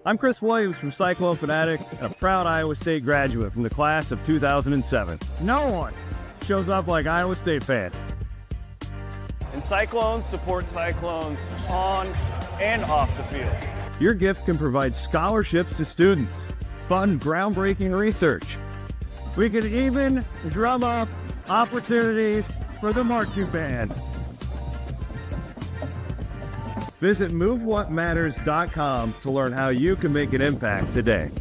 I'm Chris Williams from Cyclone Fanatic and a proud Iowa State graduate from the class of 2007. No one shows up like Iowa State fans. And Cyclones support Cyclones on and off the field. Your gift can provide scholarships to students, fund groundbreaking research. We could even drum up opportunities for the marching band. Visit MoveWhatMatters.com to learn how you can make an impact today.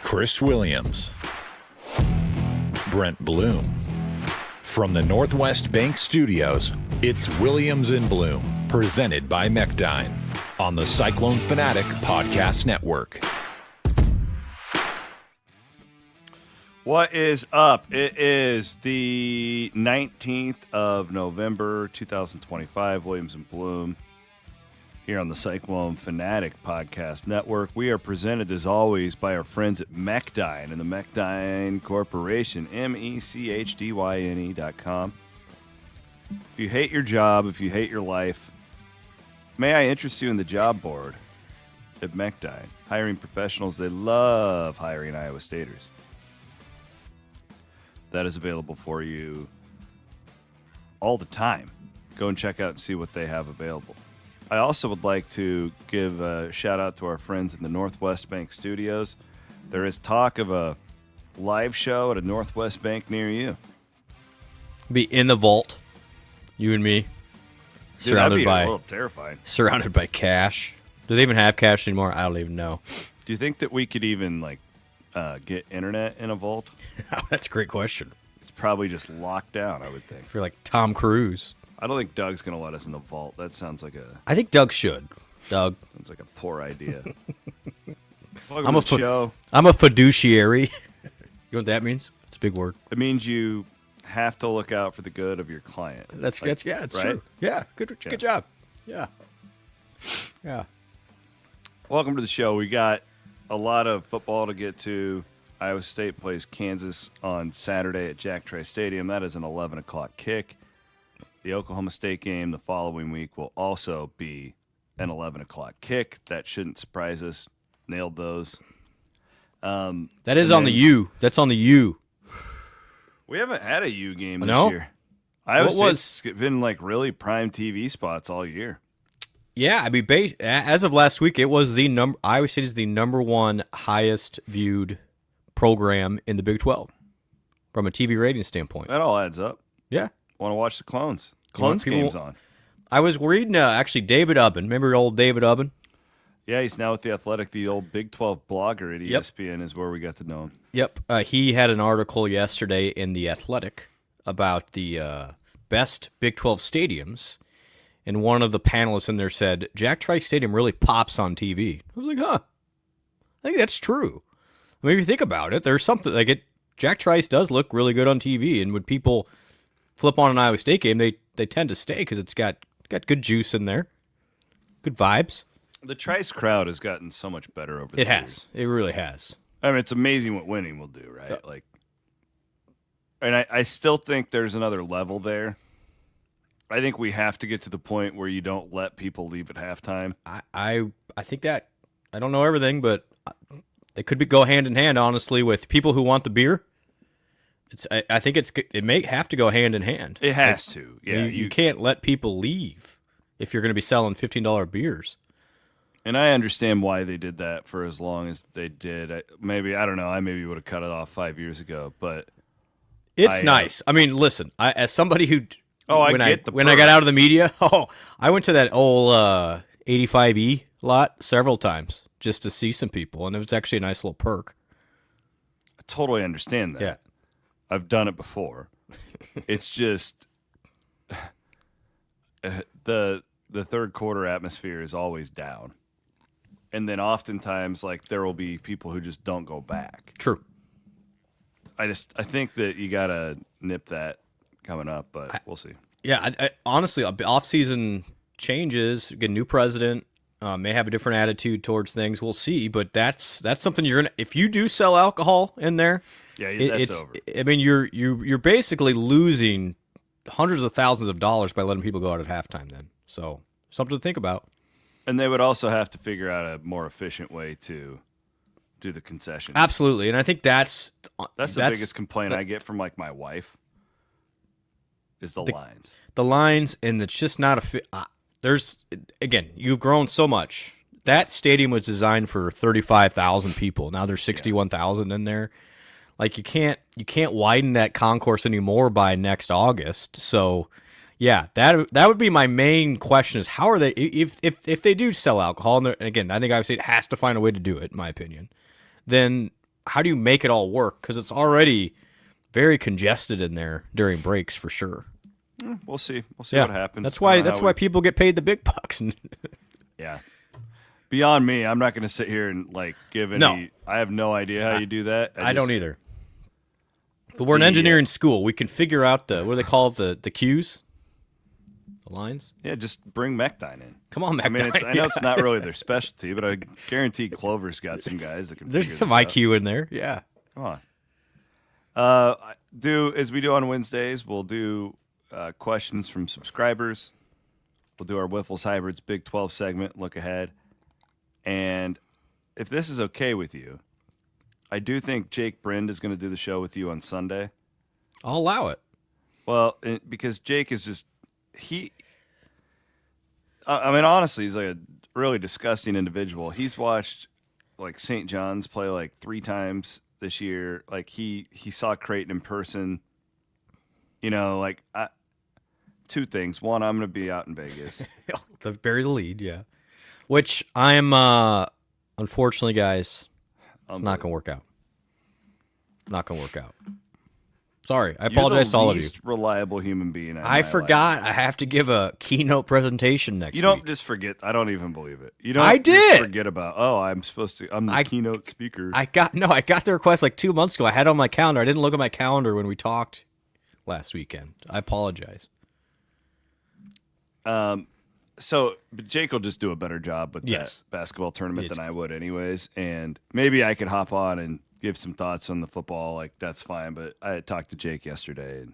Chris Williams, Brent Blum. From the Northwest Bank Studios, it's Williams and Blum, presented by Mechdyne on the Cyclone Fanatic Podcast Network. What is up? It is the 19th of November, 2025. Williams and Blum here on the Cyclone Fanatic Podcast Network. We are presented, as always, by our friends at Mechdyne and the Mechdyne Corporation, MECHDYNE.com. If you hate your job, if you hate your life, may I interest you in the job board at Mechdyne. Hiring professionals, they love hiring Iowa Staters. That is available for you all the time. Go and check out and see what they have available. I also would like to give a shout out to our friends in the Northwest Bank Studios. There is talk of a live show at a Northwest Bank near you. Be in the vault, you and me, Dude, that'd be a little terrifying. Surrounded by cash. Do they even have cash anymore? I don't even know. Do you think that we could even get internet in a vault? That's a great question. It's probably just locked down, I would think. If you're like Tom Cruise. I don't think Doug's going to let us in the vault. That sounds like I think Doug should. Doug. Sounds like a poor idea. I'm a fiduciary. You know what that means? It's a big word. It means you have to look out for the good of your client. It's right? True. Yeah, good job. Yeah. Welcome to the show. We got a lot of football to get to. Iowa State plays Kansas on Saturday at Jack Trice Stadium. That is an 11 o'clock kick. The Oklahoma State game the following week will also be an 11 o'clock kick. That shouldn't surprise us. Nailed those. That is on the U. That's on the U. We haven't had a U game this No? year. Iowa State's been really prime TV spots all year. Yeah, I mean, as of last week, it was Iowa State is the number one highest viewed program in the Big 12 from a TV rating standpoint. That all adds up. Yeah. Want to watch the Clones. Clones game's on. I was reading, actually, David Ubben. Remember old David Ubben? Yeah, he's now with The Athletic. The old Big 12 blogger at ESPN is where we got to know him. Yep. He had an article yesterday in The Athletic about the best Big 12 stadiums, and one of the panelists in there said, Jack Trice Stadium really pops on TV. I was like, I think that's true. I mean, if you think about it, there's something, Jack Trice does look really good on TV, and when people flip on an Iowa State game, they tend to stay because it's got good juice in there, good vibes. The Trice crowd has gotten so much better over the years. It has. It really has. I mean, it's amazing what winning will do, right? And I still think there's another level there. I think we have to get to the point where you don't let people leave at halftime. I think that, I don't know everything, but they could go hand in hand, honestly, with people who want the beer. I think it may have to go hand in hand. It has to. Yeah, you can't let people leave if you're going to be selling $15 beers. And I understand why they did that for as long as they did. I don't know. I maybe would have cut it off 5 years ago, but it's nice. I mean, listen, as somebody who when I got out of the media, I went to that old 85E lot several times just to see some people, and it was actually a nice little perk. I totally understand that. Yeah. I've done it before. It's just the third quarter atmosphere is always down. And then oftentimes, like, there will be people who just don't go back. True. I think that you got to nip that coming up, but we'll see. Yeah, I honestly, off-season changes, get a new president, may have a different attitude towards things. We'll see, but that's something you're gonna. If you do sell alcohol in there, that's over. I mean, you're basically losing hundreds of thousands of dollars by letting people go out at halftime. Then, so something to think about. And they would also have to figure out a more efficient way to do the concessions. Absolutely, and I think that's the biggest complaint I get from like my wife is the lines. The lines, and it's just not there's again, you've grown so much. That stadium was designed for 35,000 people. Now there's 61,000 in there. Like you can't widen that concourse anymore by next August. So yeah, that would be my main question: is how are they if they do sell alcohol? And again, I think Iowa State has to find a way to do it, in my opinion. Then how do you make it all work? Because it's already very congested in there during breaks for sure. We'll see. We'll see what happens. That's why people get paid the big bucks. Yeah. Beyond me, I'm not going to sit here and like give any. No. I have no idea how you do that. I don't either. But we're an engineering school. We can figure out what do they call it, the cues, the lines. Yeah, just bring Mechdyne in. Come on, Mechdyne. I mean, I know it's not really their specialty, but I guarantee Clover's got some guys that can. There's some IQ in there. Yeah. Come on. As we do on Wednesdays, we'll do questions from subscribers. We'll do our Wiffles Hybrids Big 12 segment, look ahead. And if this is okay with you, I do think Jake Brind is going to do the show with you on Sunday. I'll allow it. Well, because Jake is just, I mean, honestly, he's like a really disgusting individual. He's watched like St. John's play like 3 times this year. Like he saw Creighton in person. You know, like 2 things. One, I'm going to be out in Vegas. Bury the lead, yeah. Which I'm, unfortunately, guys, it's not going to work out. Not going to work out. Sorry, I apologize to all of you. You're the least reliable human being. I forgot. I have to give a keynote presentation next week. You don't just forget. I don't even believe it. You don't. I did forget about. Oh, I'm the keynote speaker. I got the request like 2 months ago. I had it on my calendar. I didn't look at my calendar when we talked last weekend. I apologize. But Jake will just do a better job with that basketball tournament than I would anyways. And maybe I could hop on and give some thoughts on the football. Like, that's fine. But I had talked to Jake yesterday, and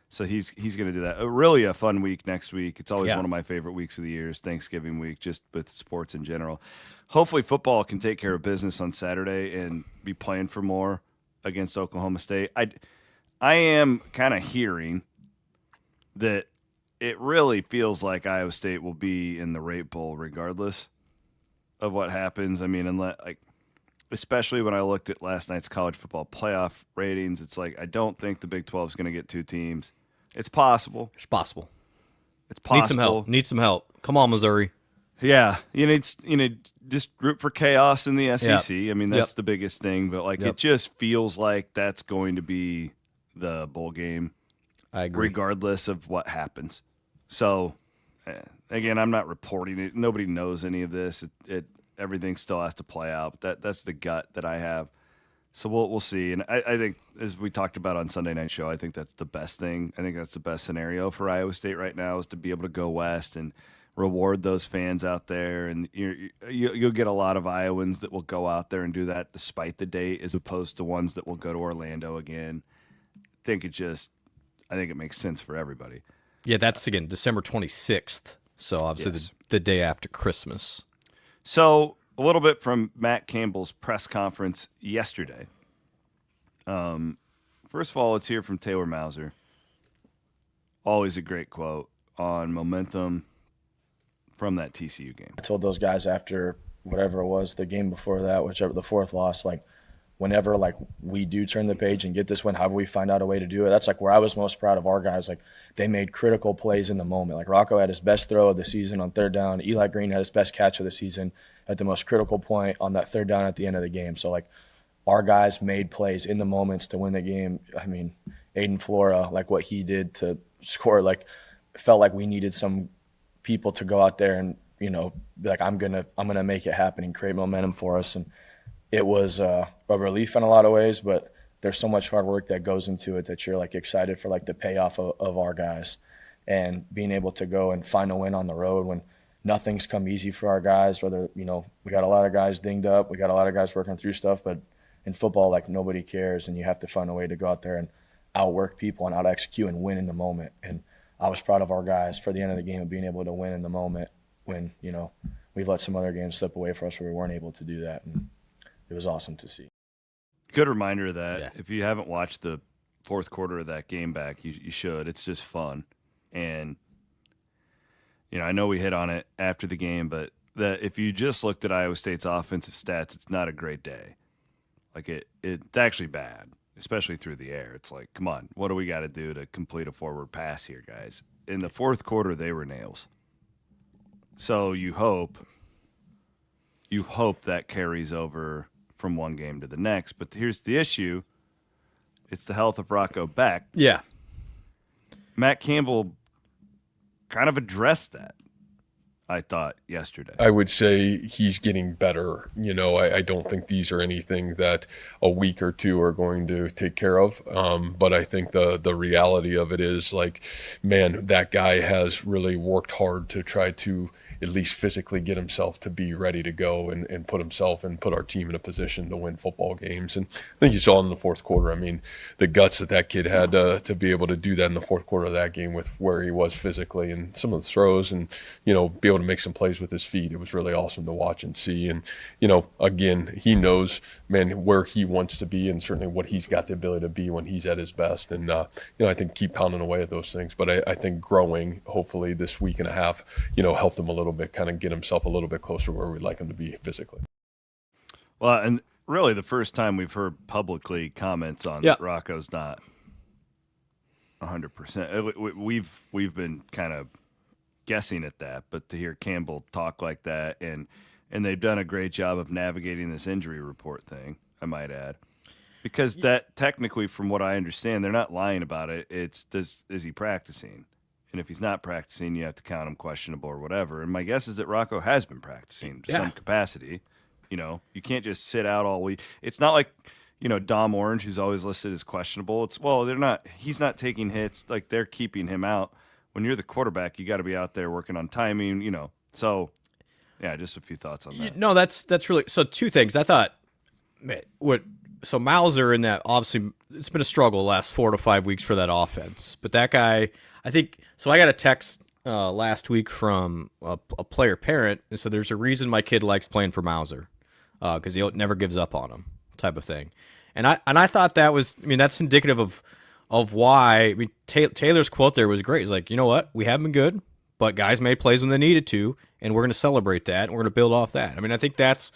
so he's going to do that. Really a fun week next week. It's always one of my favorite weeks of the year is Thanksgiving week, just with sports in general. Hopefully football can take care of business on Saturday and be playing for more against Oklahoma State. I am kind of hearing that it really feels like Iowa State will be in the Rape Bowl regardless of what happens. I mean, especially when I looked at last night's college football playoff ratings, it's like I don't think the Big 12 is going to get 2 teams. It's possible. It's possible. It's possible. Need some help. Come on, Missouri. Yeah, just root for chaos in the SEC. Yep. I mean, that's the biggest thing. But it just feels like that's going to be the bowl game. I agree. Regardless of what happens. So, again, I'm not reporting it. Nobody knows any of this. Everything still has to play out. That's the gut that I have. So we'll see. And I think, as we talked about on Sunday Night Show, I think that's the best thing. I think that's the best scenario for Iowa State right now is to be able to go west and reward those fans out there. And you'll get a lot of Iowans that will go out there and do that despite the date as opposed to ones that will go to Orlando again. I think it makes sense for everybody. Yeah, that's, again, December 26th, so obviously the day after Christmas. So, a little bit from Matt Campbell's press conference yesterday. First of all, let's hear from Taylor Mauser. Always a great quote on momentum from that TCU game. I told those guys after whatever it was, the game before that, whichever the 4th loss, whenever we do turn the page and get this win, however we find out a way to do it, that's where I was most proud of our guys. They made critical plays in the moment. Rocco had his best throw of the season on 3rd down. Eli Green had his best catch of the season at the most critical point on that 3rd down at the end of the game. So our guys made plays in the moments to win the game. I mean, Aiden Flora, what he did to score, felt like we needed some people to go out there and be like, I'm gonna make it happen and create momentum for us. And it was a relief in a lot of ways, but there's so much hard work that goes into it that you're like excited for like the payoff of our guys, and being able to go and find a win on the road when nothing's come easy for our guys. Whether, we got a lot of guys dinged up, we got a lot of guys working through stuff, but in football, like, nobody cares, and you have to find a way to go out there and outwork people and out execute and win in the moment. And I was proud of our guys for the end of the game of being able to win in the moment when, we've let some other games slip away for us where we weren't able to do that. And it was awesome to see. Good reminder that if you haven't watched the fourth quarter of that game back, you should. It's just fun. And, I know we hit on it after the game, but that if you just looked at Iowa State's offensive stats, it's not a great day. Like, it's actually bad, especially through the air. It's like, come on, what do we got to do to complete a forward pass here, guys? In the fourth quarter, they were nails. So you hope that carries over from one game to the next. But here's the issue. It's the health of Rocco Beck. Yeah. Matt Campbell kind of addressed that, I thought, yesterday. I would say he's getting better. I don't think these are anything that a week or two are going to take care of. But I think the reality of it is, like, man, that guy has really worked hard to try to at least physically get himself to be ready to go and put himself and put our team in a position to win football games. And I think you saw in the fourth quarter, I mean, the guts that kid had to be able to do that in the fourth quarter of that game with where he was physically and some of the throws and, be able to make some plays with his feet. It was really awesome to watch and see. And, again, he knows, man, where he wants to be and certainly what he's got the ability to be when he's at his best. And, I think keep pounding away at those things. But I think growing, hopefully this week and a half, helped him a little bit, kind of get himself a little bit closer where we'd like him to be physically. Well, and really the first time we've heard publicly comments on that Rocco's not 100%. We've been kind of guessing at that, but to hear Campbell talk like that, and they've done a great job of navigating this injury report thing, I might add. Because that technically, from what I understand, they're not lying about it. It's is he practicing? And if he's not practicing, you have to count him questionable or whatever. And my guess is that Rocco has been practicing to some capacity. You can't just sit out all week. It's not like, Dom Orange, who's always listed as questionable. He's not taking hits. Like, they're keeping him out. When you're the quarterback, you got to be out there working on timing, So, yeah, just a few thoughts on that. No, that's really – so two things. I thought so Mauser in that, obviously, it's been a struggle the last 4 to 5 weeks for that offense. But that guy – I think so. I got a text last week from a player parent, and so there's a reason my kid likes playing for Mauser because he never gives up on him, type of thing. And I thought that was, that's indicative of why. Taylor's quote there was great. He's like, you know what, we haven't been good, but guys made plays when they needed to, and we're going to celebrate that, and we're going to build off that. I think that's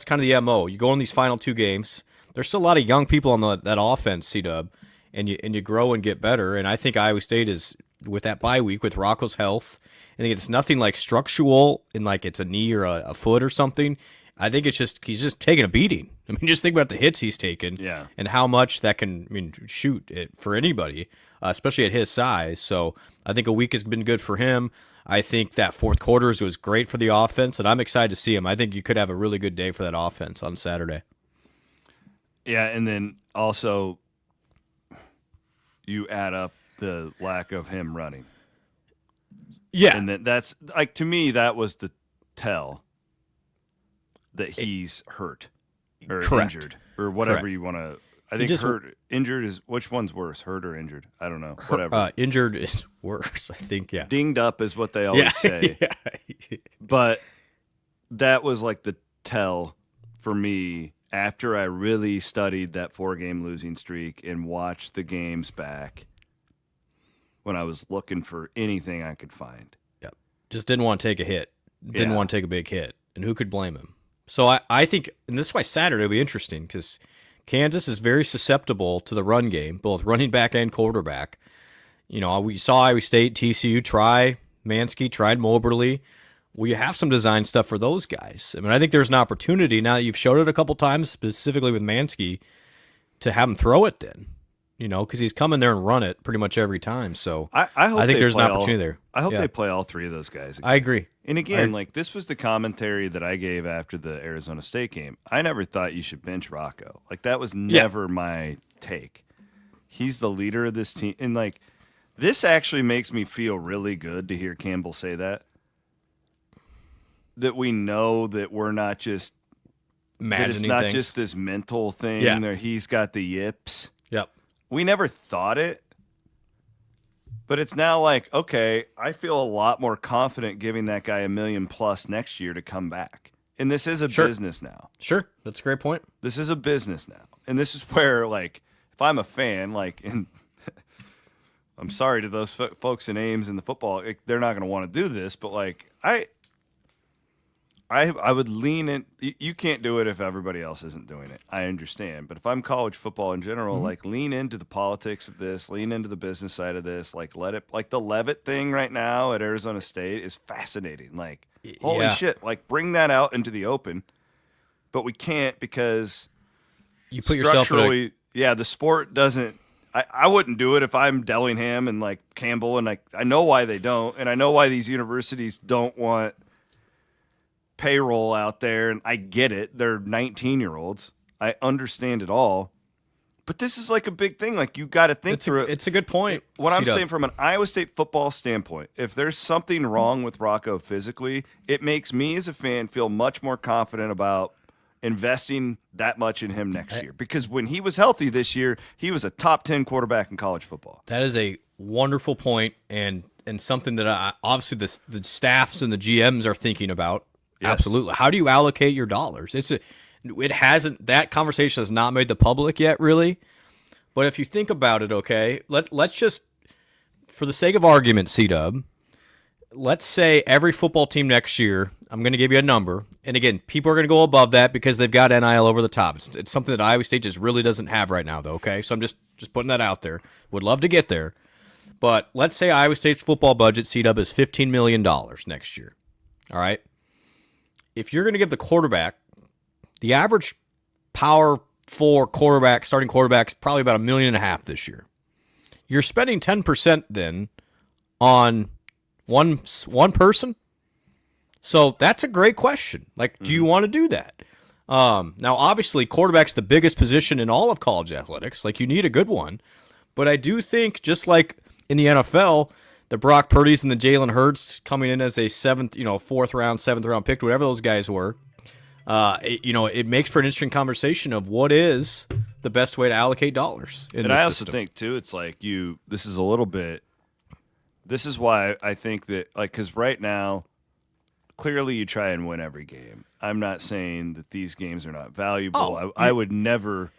kind of the MO. You go in these final 2 games. There's still a lot of young people on that offense, C-Dub. And you grow and get better. And I think Iowa State is, with that bye week, with Rocco's health, I think it's nothing like structural and like it's a knee or a foot or something. I think it's just he's just taking a beating. Just think about the hits he's taken and how much that can shoot it for anybody, especially at his size. So I think a week has been good for him. I think that fourth quarter was great for the offense, and I'm excited to see him. I think you could have a really good day for that offense on Saturday. Yeah, and then also – you add up the lack of him running. Yeah. And that's, like, to me, that was the tell that he's hurt or injured or whatever you want to. I think injured is, which one's worse, hurt or injured? I don't know. Whatever. Injured is worse, I think, yeah. Dinged up is what they always say. But that was like the tell for me. After I really studied that 4-game losing streak and watched the games back, when I was looking for anything I could find. Yep. Just didn't want to take a hit. Didn't want to take a big hit. And who could blame him? So I think, and this is why Saturday will be interesting, because Kansas is very susceptible to the run game, both running back and quarterback. We saw Iowa State, TCU try, Mansky tried Moberly. Well, you have some design stuff for those guys. I think there's an opportunity now that you've showed it a couple times, specifically with Mansky, to have him throw it then. because he's come in there and run it pretty much every time. So I hope I think they there's an play opportunity there. I hope Yeah. they play all three of those guys again. I agree. And again, this was the commentary that I gave after the Arizona State game. I never thought you should bench Rocco. Like, that was never my take. He's the leader of this team. And, this actually makes me feel really good to hear Campbell say that. That we know that we're not just Imagining that it's not things. just this mental thing Yeah. that he's got the yips. Yep. We never thought it. But it's now okay, I feel a lot more confident giving that guy $1 million plus next year to come back. And this is a business now. Sure. That's a great point. This is a business now. And this is where, if I'm a fan, and I'm sorry to those folks in Ames in the football, they're not going to want to do this, but, I would lean in. You can't do it if everybody else isn't doing it. I understand. But if I'm college football in general, lean into the politics of this, lean into the business side of this, let it, the Levitt thing right now at Arizona State is fascinating. Holy shit, bring that out into the open. But we can't because you put yourself in structurally, the sport doesn't. I wouldn't do it if I'm Dillingham and Campbell, and I know why they don't, and I know why these universities don't want payroll out there, and I get it. They're 19-year-olds. I understand it all. But this is a big thing. You got to think through it. It's a good point. What I'm saying from an Iowa State football standpoint, if there's something wrong with Rocco physically, it makes me as a fan feel much more confident about investing that much in him next year. Because when he was healthy this year, he was a top 10 quarterback in college football. That is a wonderful point, and something that obviously the staffs and the GMs are thinking about. Yes. Absolutely. How do you allocate your dollars? That conversation has not made the public yet, really. But if you think about it, okay, let's just, for the sake of argument, C-Dub, let's say every football team next year, I'm going to give you a number, and again, people are going to go above that because they've got NIL over the top. It's something that Iowa State just really doesn't have right now, though, okay? So I'm just putting that out there. Would love to get there. But let's say Iowa State's football budget, C-Dub, is $15 million next year, all right? If you're going to give the quarterback, the average Power 4 quarterback, starting quarterback's probably about $1.5 million this year. You're spending 10% then on one person? So that's a great question. Do you want to do that? Now, obviously, quarterback's the biggest position in all of college athletics. You need a good one. But I do think, just like in the NFL, the Brock Purdy's and the Jalen Hurts coming in as a fourth round, seventh round pick, whatever those guys were, it makes for an interesting conversation of what is the best way to allocate dollars. And I also think too, it's this is a little bit. This is why I think that because right now, clearly you try and win every game. I'm not saying that these games are not valuable. I would never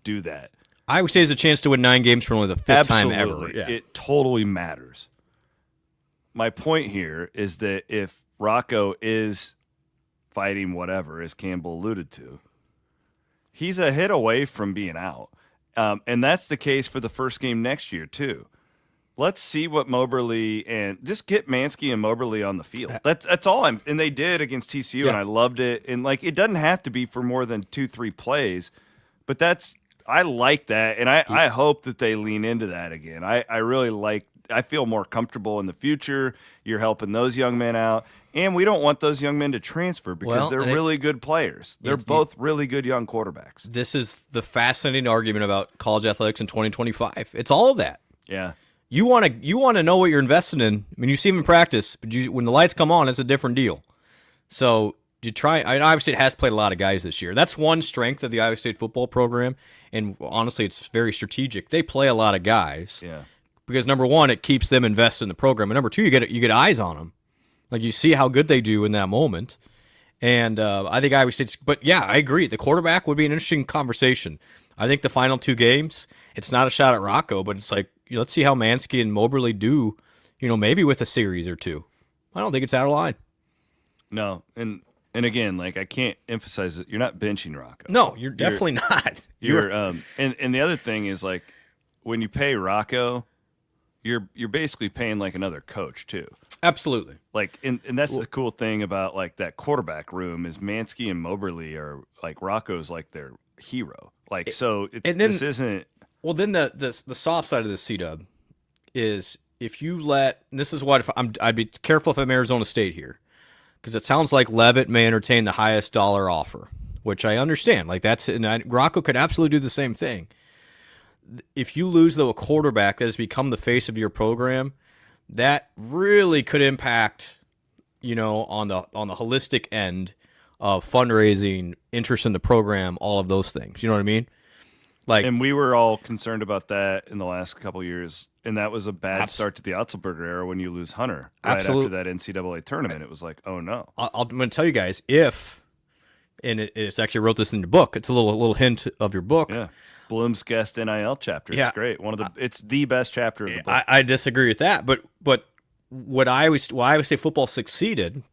do that. I would say there's a chance to win 9 games for only the fifth time ever. Yeah. It totally matters. My point here is that if Rocco is fighting whatever, as Campbell alluded to, he's a hit away from being out. And that's the case for the first game next year, too. Let's see what Moberly and just get Mansky and Moberly on the field. That's all and they did against TCU, and I loved it. And it doesn't have to be for more than 2-3 plays, but I like that, and I hope that they lean into that again. I really I feel more comfortable in the future. You're helping those young men out, and we don't want those young men to transfer because they're really good players. They're both really good young quarterbacks. This is the fascinating argument about college athletics in 2025. It's all of that. Yeah. You want to know what you're investing in. I mean, you see them in practice, but when the lights come on, it's a different deal. So you try. Iowa State has played a lot of guys this year. That's one strength of the Iowa State football program, and honestly, it's very strategic. They play a lot of guys. Yeah. Because number one, it keeps them invested in the program, and number two, you get eyes on them. You see how good they do in that moment. And I think Iowa State's. But yeah, I agree. The quarterback would be an interesting conversation. I think the final 2 games, it's not a shot at Rocco, but it's let's see how Mansky and Moberly do. Maybe with a series or 2. I don't think it's out of line. No, and again, I can't emphasize it. You're not benching Rocco. No, you're definitely not. You're and the other thing is when you pay Rocco, you're basically paying another coach too. Absolutely. And that's the cool thing about that quarterback room is Mansky and Moberly are Rocco's their hero. This isn't. Well, then the soft side of this, C-Dub, is if you let, and this is what I'd be careful if I'm Arizona State here, because it sounds like Leavitt may entertain the highest dollar offer, which I understand. Like Rocco could absolutely do the same thing. If you lose, though, a quarterback that has become the face of your program, that really could impact, on the holistic end of fundraising, interest in the program, all of those things. You know what I mean? And we were all concerned about that in the last couple of years, and that was a bad start to the Otzelberger era when you lose Hunter right after that NCAA tournament. It was like, oh no. I'm going to tell you guys, and it's actually wrote this in your book. It's a little hint of your book. Yeah. Bloom's guest NIL chapter. It's great. It's the best chapter of the book. I disagree with that, but why Iowa State football succeeded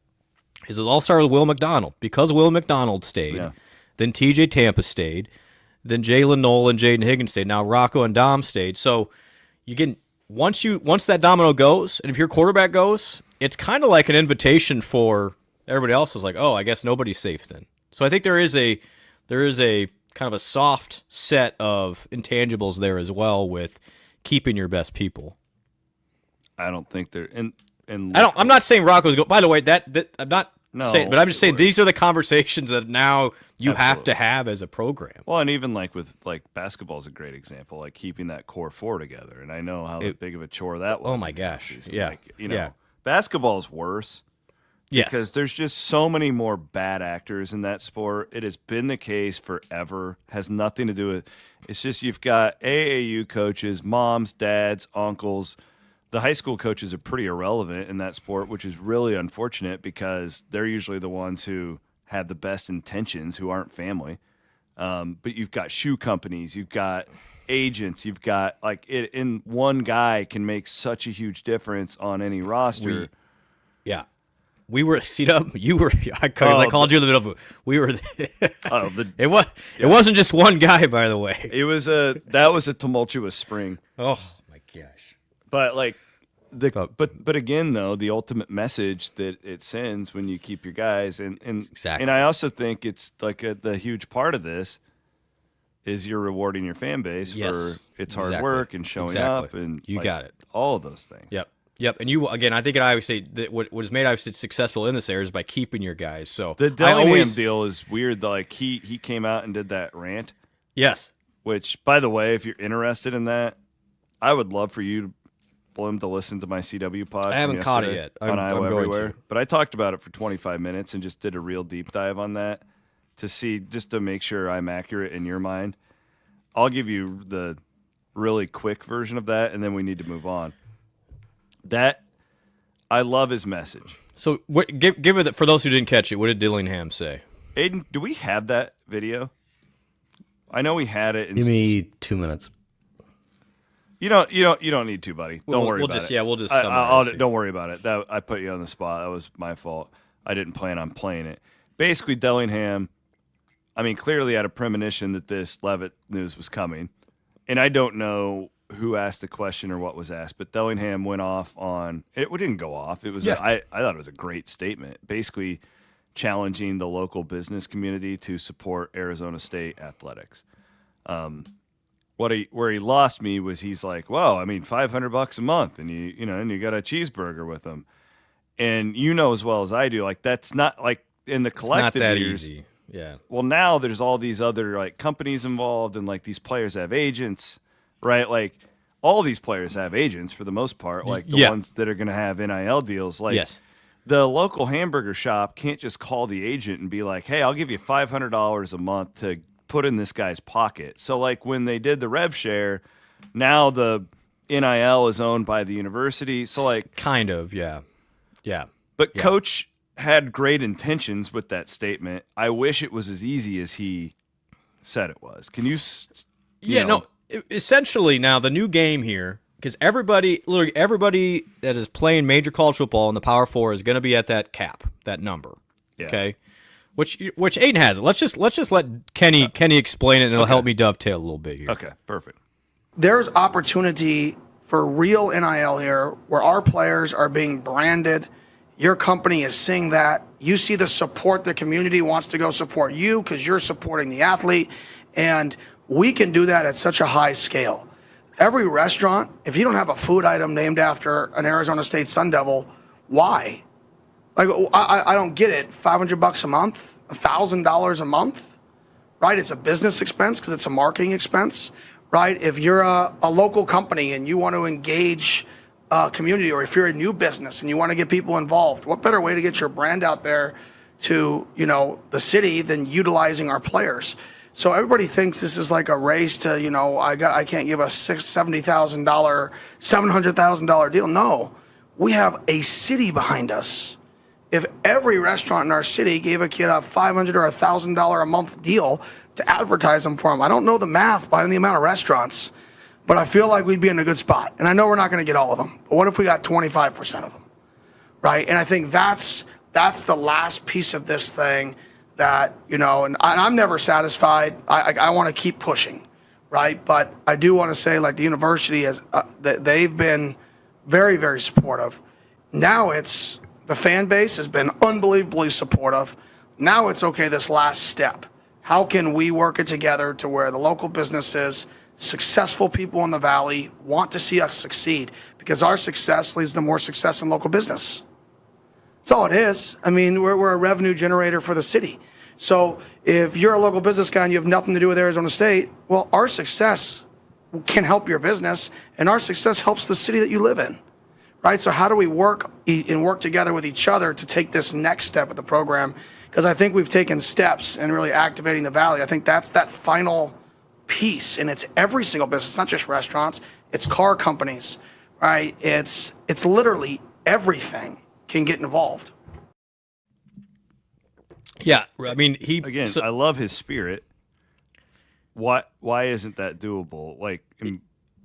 is it all started with Will McDonald. Because Will McDonald stayed, then TJ Tampa stayed, then Jalen Knoll and Jaden Higgins stayed. Now Rocco and Dom stayed. So you can once that domino goes, and if your quarterback goes, it's kind of like an invitation for everybody else. Is like, oh, I guess nobody's safe then. So I think there is a kind of a soft set of intangibles there as well with keeping your best people. I don't think they're I'm not saying Rocco's go. By the way, that I'm not saying, but I'm just saying these are the conversations that now you have to have as a program. Well, and even like with basketball is a great example, like keeping that core four together. And I know how big of a chore that was. Oh my gosh, yeah, basketball is worse. Yes. Because there's just so many more bad actors in that sport. It has been the case forever. Has nothing to do with it's just you've got AAU coaches, moms, dads, uncles. The high school coaches are pretty irrelevant in that sport, which is really unfortunate because they're usually the ones who have the best intentions, who aren't family. But you've got shoe companies, you've got agents, you've got in one guy can make such a huge difference on any roster. We were C-Dub. You were. I called you in the middle of. We were. It wasn't just one guy, by the way. That was a tumultuous spring. Oh my gosh! But but again though, the ultimate message that it sends when you keep your guys and exactly. And I also think it's like the huge part of this is you're rewarding your fan base for its hard work and showing up and you got it. All of those things. Yep, and you again. I think at Iowa State, that what has made Iowa State successful in this area is by keeping your guys. So the Dillingham deal is weird. Like he came out and did that rant. Yes. Which, by the way, if you're interested in that, I would love for you, Blum, to listen to my CW pod. I haven't caught it yet. On Iowa I'm Everywhere, but I talked about it for 25 minutes and just did a real deep dive on that to make sure I'm accurate in your mind. I'll give you the really quick version of that, and then we need to move on. That I love his message. So give it for those who didn't catch it. What did Dillingham say? Aiden, do we have that video? I know we had it. Give me 2 minutes. You don't need to, buddy. Don't worry about it. Yeah, we'll just. Don't worry about it. That I put you on the spot. That was my fault. I didn't plan on playing it. Basically, Dillingham, clearly had a premonition that this Leavitt news was coming, and I don't know who asked the question or what was asked, but Dillingham went off on it. We didn't go off. It was I thought it was a great statement, basically challenging the local business community to support Arizona State athletics. Where he lost me was he's like, well, $500 a month, and you got a cheeseburger with them, and as well as I do, like that's not like in the collective years. Easy. Yeah. Well, now there's all these other like companies involved, and like these players have agents. Right, like all these players have agents for the most part, like the ones that are going to have NIL deals. Like the local hamburger shop can't just call the agent and be like, "Hey, I'll give you $500 a month to put in this guy's pocket." So, like when they did the rev share, now the NIL is owned by the university. So, like, kind of, yeah. But Coach had great intentions with that statement. I wish it was as easy as he said it was. Can you? Essentially, now the new game here, because everybody that is playing major college football in the Power Four is going to be at that cap, that number. Yeah. Okay, which Aiden has it. Let's just let Kenny explain it, and it'll help me dovetail a little bit here. Okay, perfect. There's opportunity for real NIL here, where our players are being branded. Your company is seeing that. You see the support. The community wants to go support you because you're supporting the athlete, and we can do that at such a high scale. Every restaurant, if you don't have a food item named after an Arizona State Sun Devil, why? Like, I don't get it. $500 a month, $1,000 a month, right? It's a business expense because it's a marketing expense, right? If you're a local company and you want to engage community, or if you're a new business and you want to get people involved, what better way to get your brand out there to, the city than utilizing our players? So everybody thinks this is like a race to, I can't give a $70,000, $700,000 deal. No, we have a city behind us. If every restaurant in our city gave a kid a $500 or $1,000 a month deal to advertise them for them, I don't know the math behind the amount of restaurants, but I feel like we'd be in a good spot. And I know we're not going to get all of them, but what if we got 25% of them, right? And I think that's the last piece of this thing that, and I'm never satisfied. I want to keep pushing, right? But I do want to say, like, the university has, they've been very, very supportive. Now the fan base has been unbelievably supportive. Now it's okay, this last step. How can we work it together to where the local businesses, successful people in the Valley want to see us succeed? Because our success leads to more success in local business. That's all it is. I mean, we're a revenue generator for the city. So if you're a local business guy and you have nothing to do with Arizona State, well, our success can help your business, and our success helps the city that you live in, right? So how do we work together with each other to take this next step with the program? Because I think we've taken steps in really activating the Valley. I think that's that final piece, and it's every single business. It's not just restaurants. It's car companies, right? It's literally everything can get involved. Yeah, I mean, I love his spirit. Why isn't that doable? Like,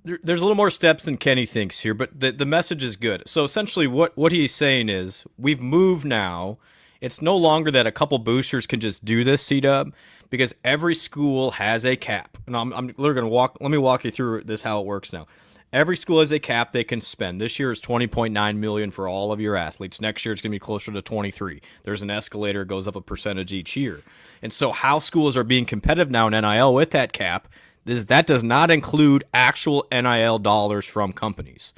there's a little more steps than Kenny thinks here, but the message is good. So essentially what he's saying is we've moved now. It's no longer that a couple boosters can just do this, C-Dub, because every school has a cap. And I'm literally going to let me walk you through this, how it works now. Every school has a cap they can spend. This year is $20.9 million for all of your athletes. Next year it's going to be closer to 23. There's an escalator, it goes up a percentage each year. And so how schools are being competitive now in NIL with that cap, that does not include actual NIL dollars from companies.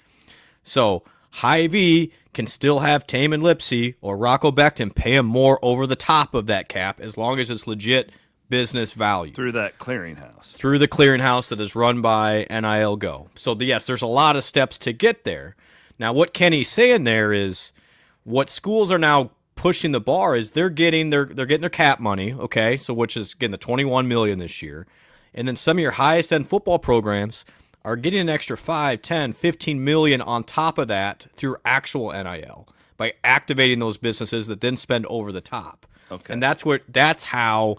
So Hy-Vee can still have Tame and Lipsy or Rocco Beckton pay them more over the top of that cap as long as it's legit business value. Through that clearinghouse. Through the clearinghouse that is run by NIL Go. So, yes, there's a lot of steps to get there. Now, what Kenny's saying there is what schools are now pushing the bar is they're getting their cap money, okay, so which is, again, the $21 million this year. And then some of your highest-end football programs are getting an extra $5, $10, $15 million on top of that through actual NIL by activating those businesses that then spend over the top. Okay. And that's how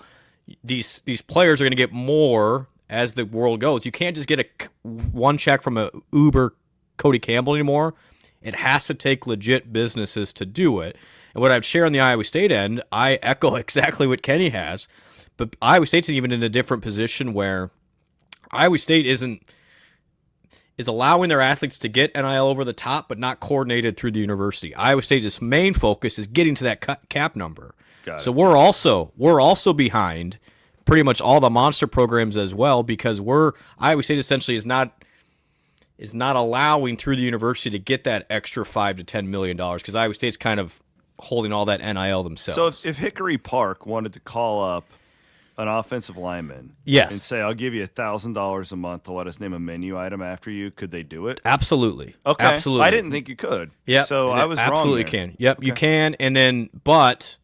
these players are going to get more as the world goes. You can't just get one check from a Uber Cody Campbell anymore. It has to take legit businesses to do it. And what I've shared on the Iowa State end, I echo exactly what Kenny has. But Iowa State's even in a different position where Iowa State is allowing their athletes to get NIL over the top, but not coordinated through the university. Iowa State's main focus is getting to that cap number. So we're also behind pretty much all the monster programs as well, because Iowa State essentially is not allowing through the university to get that extra $5 to $10 million because Iowa State's kind of holding all that NIL themselves. So if Hickory Park wanted to call up an offensive lineman, yes, and say, I'll give you $1,000 a month to let us name a menu item after you, could they do it? Absolutely. Okay. Absolutely. I didn't think you could. Yeah. So I was wrong. Absolutely can. Yep, okay. You can. And then, but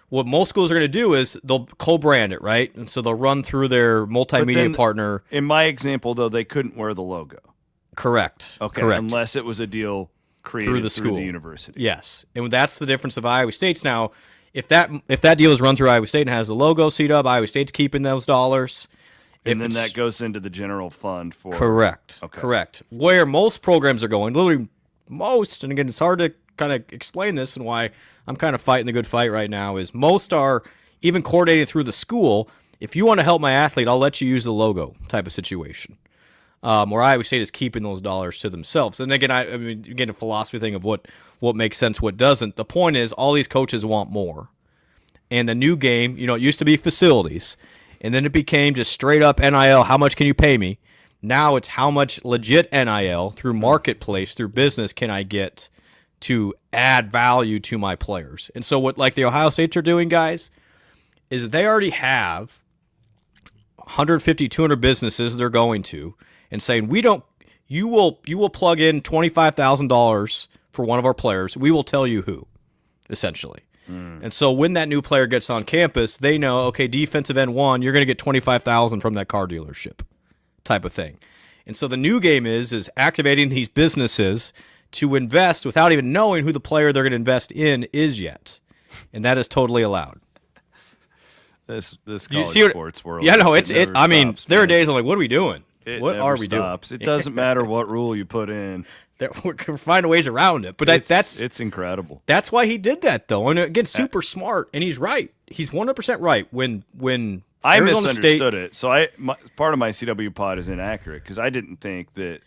what most schools are going to do is they'll co-brand it, right? And so they'll run through their multimedia partner. In my example, though, they couldn't wear the logo. Correct. Okay. Correct. Unless it was a deal created through the school, the university. Yes. And that's the difference of Iowa State's now. If that deal is run through Iowa State and has the logo, C-Dub, Iowa State's keeping those dollars. And then that goes into the general fund for... Correct. Okay. Correct. Where most programs are going, literally most, and again, it's hard to kind of explain this and why I'm kind of fighting the good fight right now, is most are even coordinating through the school. If you want to help my athlete, I'll let you use the logo type of situation. Where Iowa State is keeping those dollars to themselves. And again, I mean, again, a philosophy thing of what makes sense, what doesn't. The point is, all these coaches want more. And the new game, it used to be facilities. And then it became just straight up NIL. How much can you pay me? Now it's how much legit NIL through marketplace, through business can I get to add value to my players. And so what like the Ohio States are doing, guys, is they already have 150, 200 businesses they're going to and saying, you will plug in $25,000 for one of our players. We will tell you who, essentially. And so when that new player gets on campus, they know, okay, defensive end 1, you're going to get $25,000 from that car dealership type of thing. And so the new game is activating these businesses to invest without even knowing who the player they're going to invest in is yet. And that is totally allowed. This You college see what- sports world. Yeah, no, it never I mean, stops, there are man. days I'm like, what are we doing? It What never are we stops. doing? It doesn't matter what rule you put in. We're finding ways around it. But It's incredible. that's why he did that, though. And again, super smart. And he's right. He's 100% right. When I Arizona misunderstood State, it. So part of my CW pod is inaccurate because I didn't think that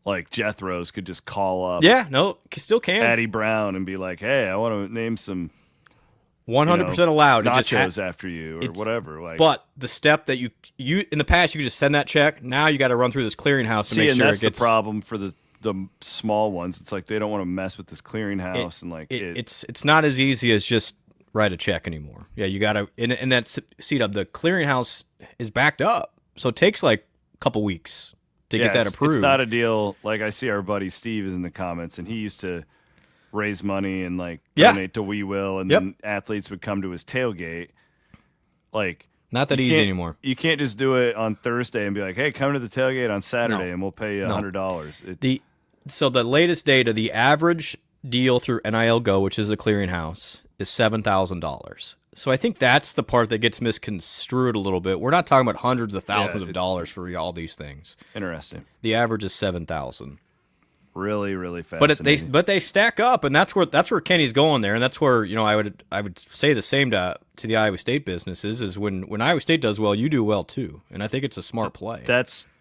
like Jethro's could just call up yeah, no, still can. Addie Brown and be like, "Hey, I want to name some 100% allowed. It just nachos after you or whatever." Like, but the step that you in the past you could just send that check. Now you got to run through this clearinghouse to see, make and sure that's it gets the problem for the small ones. It's like they don't want to mess with this clearinghouse and like it's not as easy as just write a check anymore. Yeah, you got to and that seat up. The clearinghouse is backed up, so it takes like a couple weeks to get that approved. It's not a deal. Like I see our buddy Steve is in the comments, and he used to raise money and like donate to We Will, and then athletes would come to his tailgate. Like not that you easy can't- anymore. You can't just do it on Thursday and be like, "Hey, come to the tailgate on Saturday, and we'll pay you $100." So the latest data, the average deal through NIL Go, which is a clearinghouse, is $7,000. So I think that's the part that gets misconstrued a little bit. We're not talking about hundreds of thousands of dollars for all these things. Interesting. The average is $7,000. Really, really fascinating. But they stack up, and that's where Kenny's going there, and that's where I would say the same to the Iowa State businesses is when Iowa State does well, you do well too, and I think it's a smart play.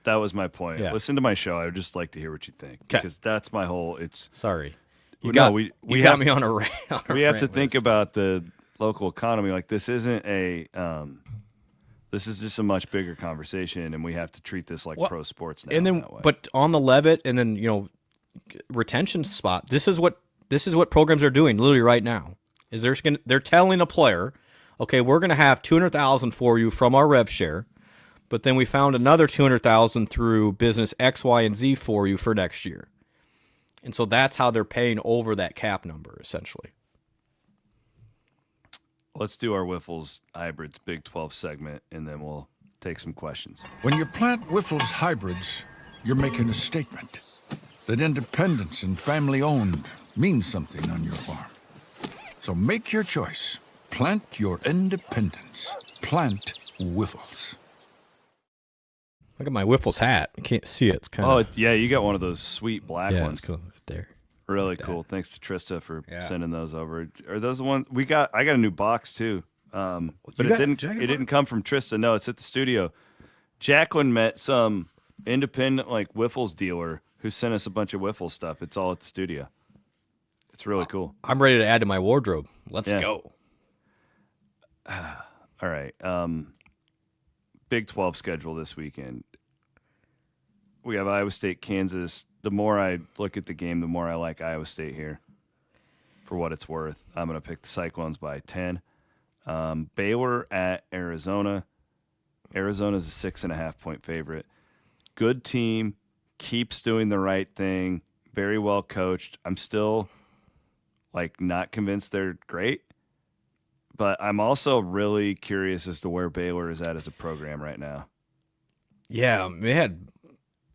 That was my point. Yeah. Listen to my show. I would just like to hear what you think because that's my whole. It's Sorry, we got have me on a rant. we have to think about the local economy. Like this isn't a. This is just a much bigger conversation, and we have to treat this like pro sports now. And then, that way. but on the Levitt, and then retention spot. This is what programs are doing literally right now. Is they're telling a player, okay, we're going to have $200,000 for you from our rev share, but then we found another $200,000 through business X, Y, and Z for you for next year. And so that's how they're paying over that cap number, essentially. Let's do our Wiffles Hybrids Big 12 segment, and then we'll take some questions. When you plant Wiffles hybrids, you're making a statement that independence and family-owned means something on your farm. So make your choice. Plant your independence. Plant Wiffles. Look at my Wiffles hat. I can't see it. It's kind of... Oh, yeah, you got one of those sweet black yeah, ones. it's cool right there. Really cool. Thanks to Trista for sending those over. Are those the ones we got? I got a new box too, but it didn't come from Trista. No, it's at the studio. Jacqueline met some independent like Wiffles dealer who sent us a bunch of Wiffles stuff. It's all at the studio. It's really cool. I'm ready to add to my wardrobe. Let's go. All right. Big 12 schedule this weekend. We have Iowa State, Kansas. The more I look at the game, the more I like Iowa State here. For what it's worth, I'm going to pick the Cyclones by 10. Baylor at Arizona. Arizona's a 6.5-point favorite. Good team, keeps doing the right thing, very well coached. I'm still not convinced they're great, but I'm also really curious as to where Baylor is at as a program right now. Yeah, again,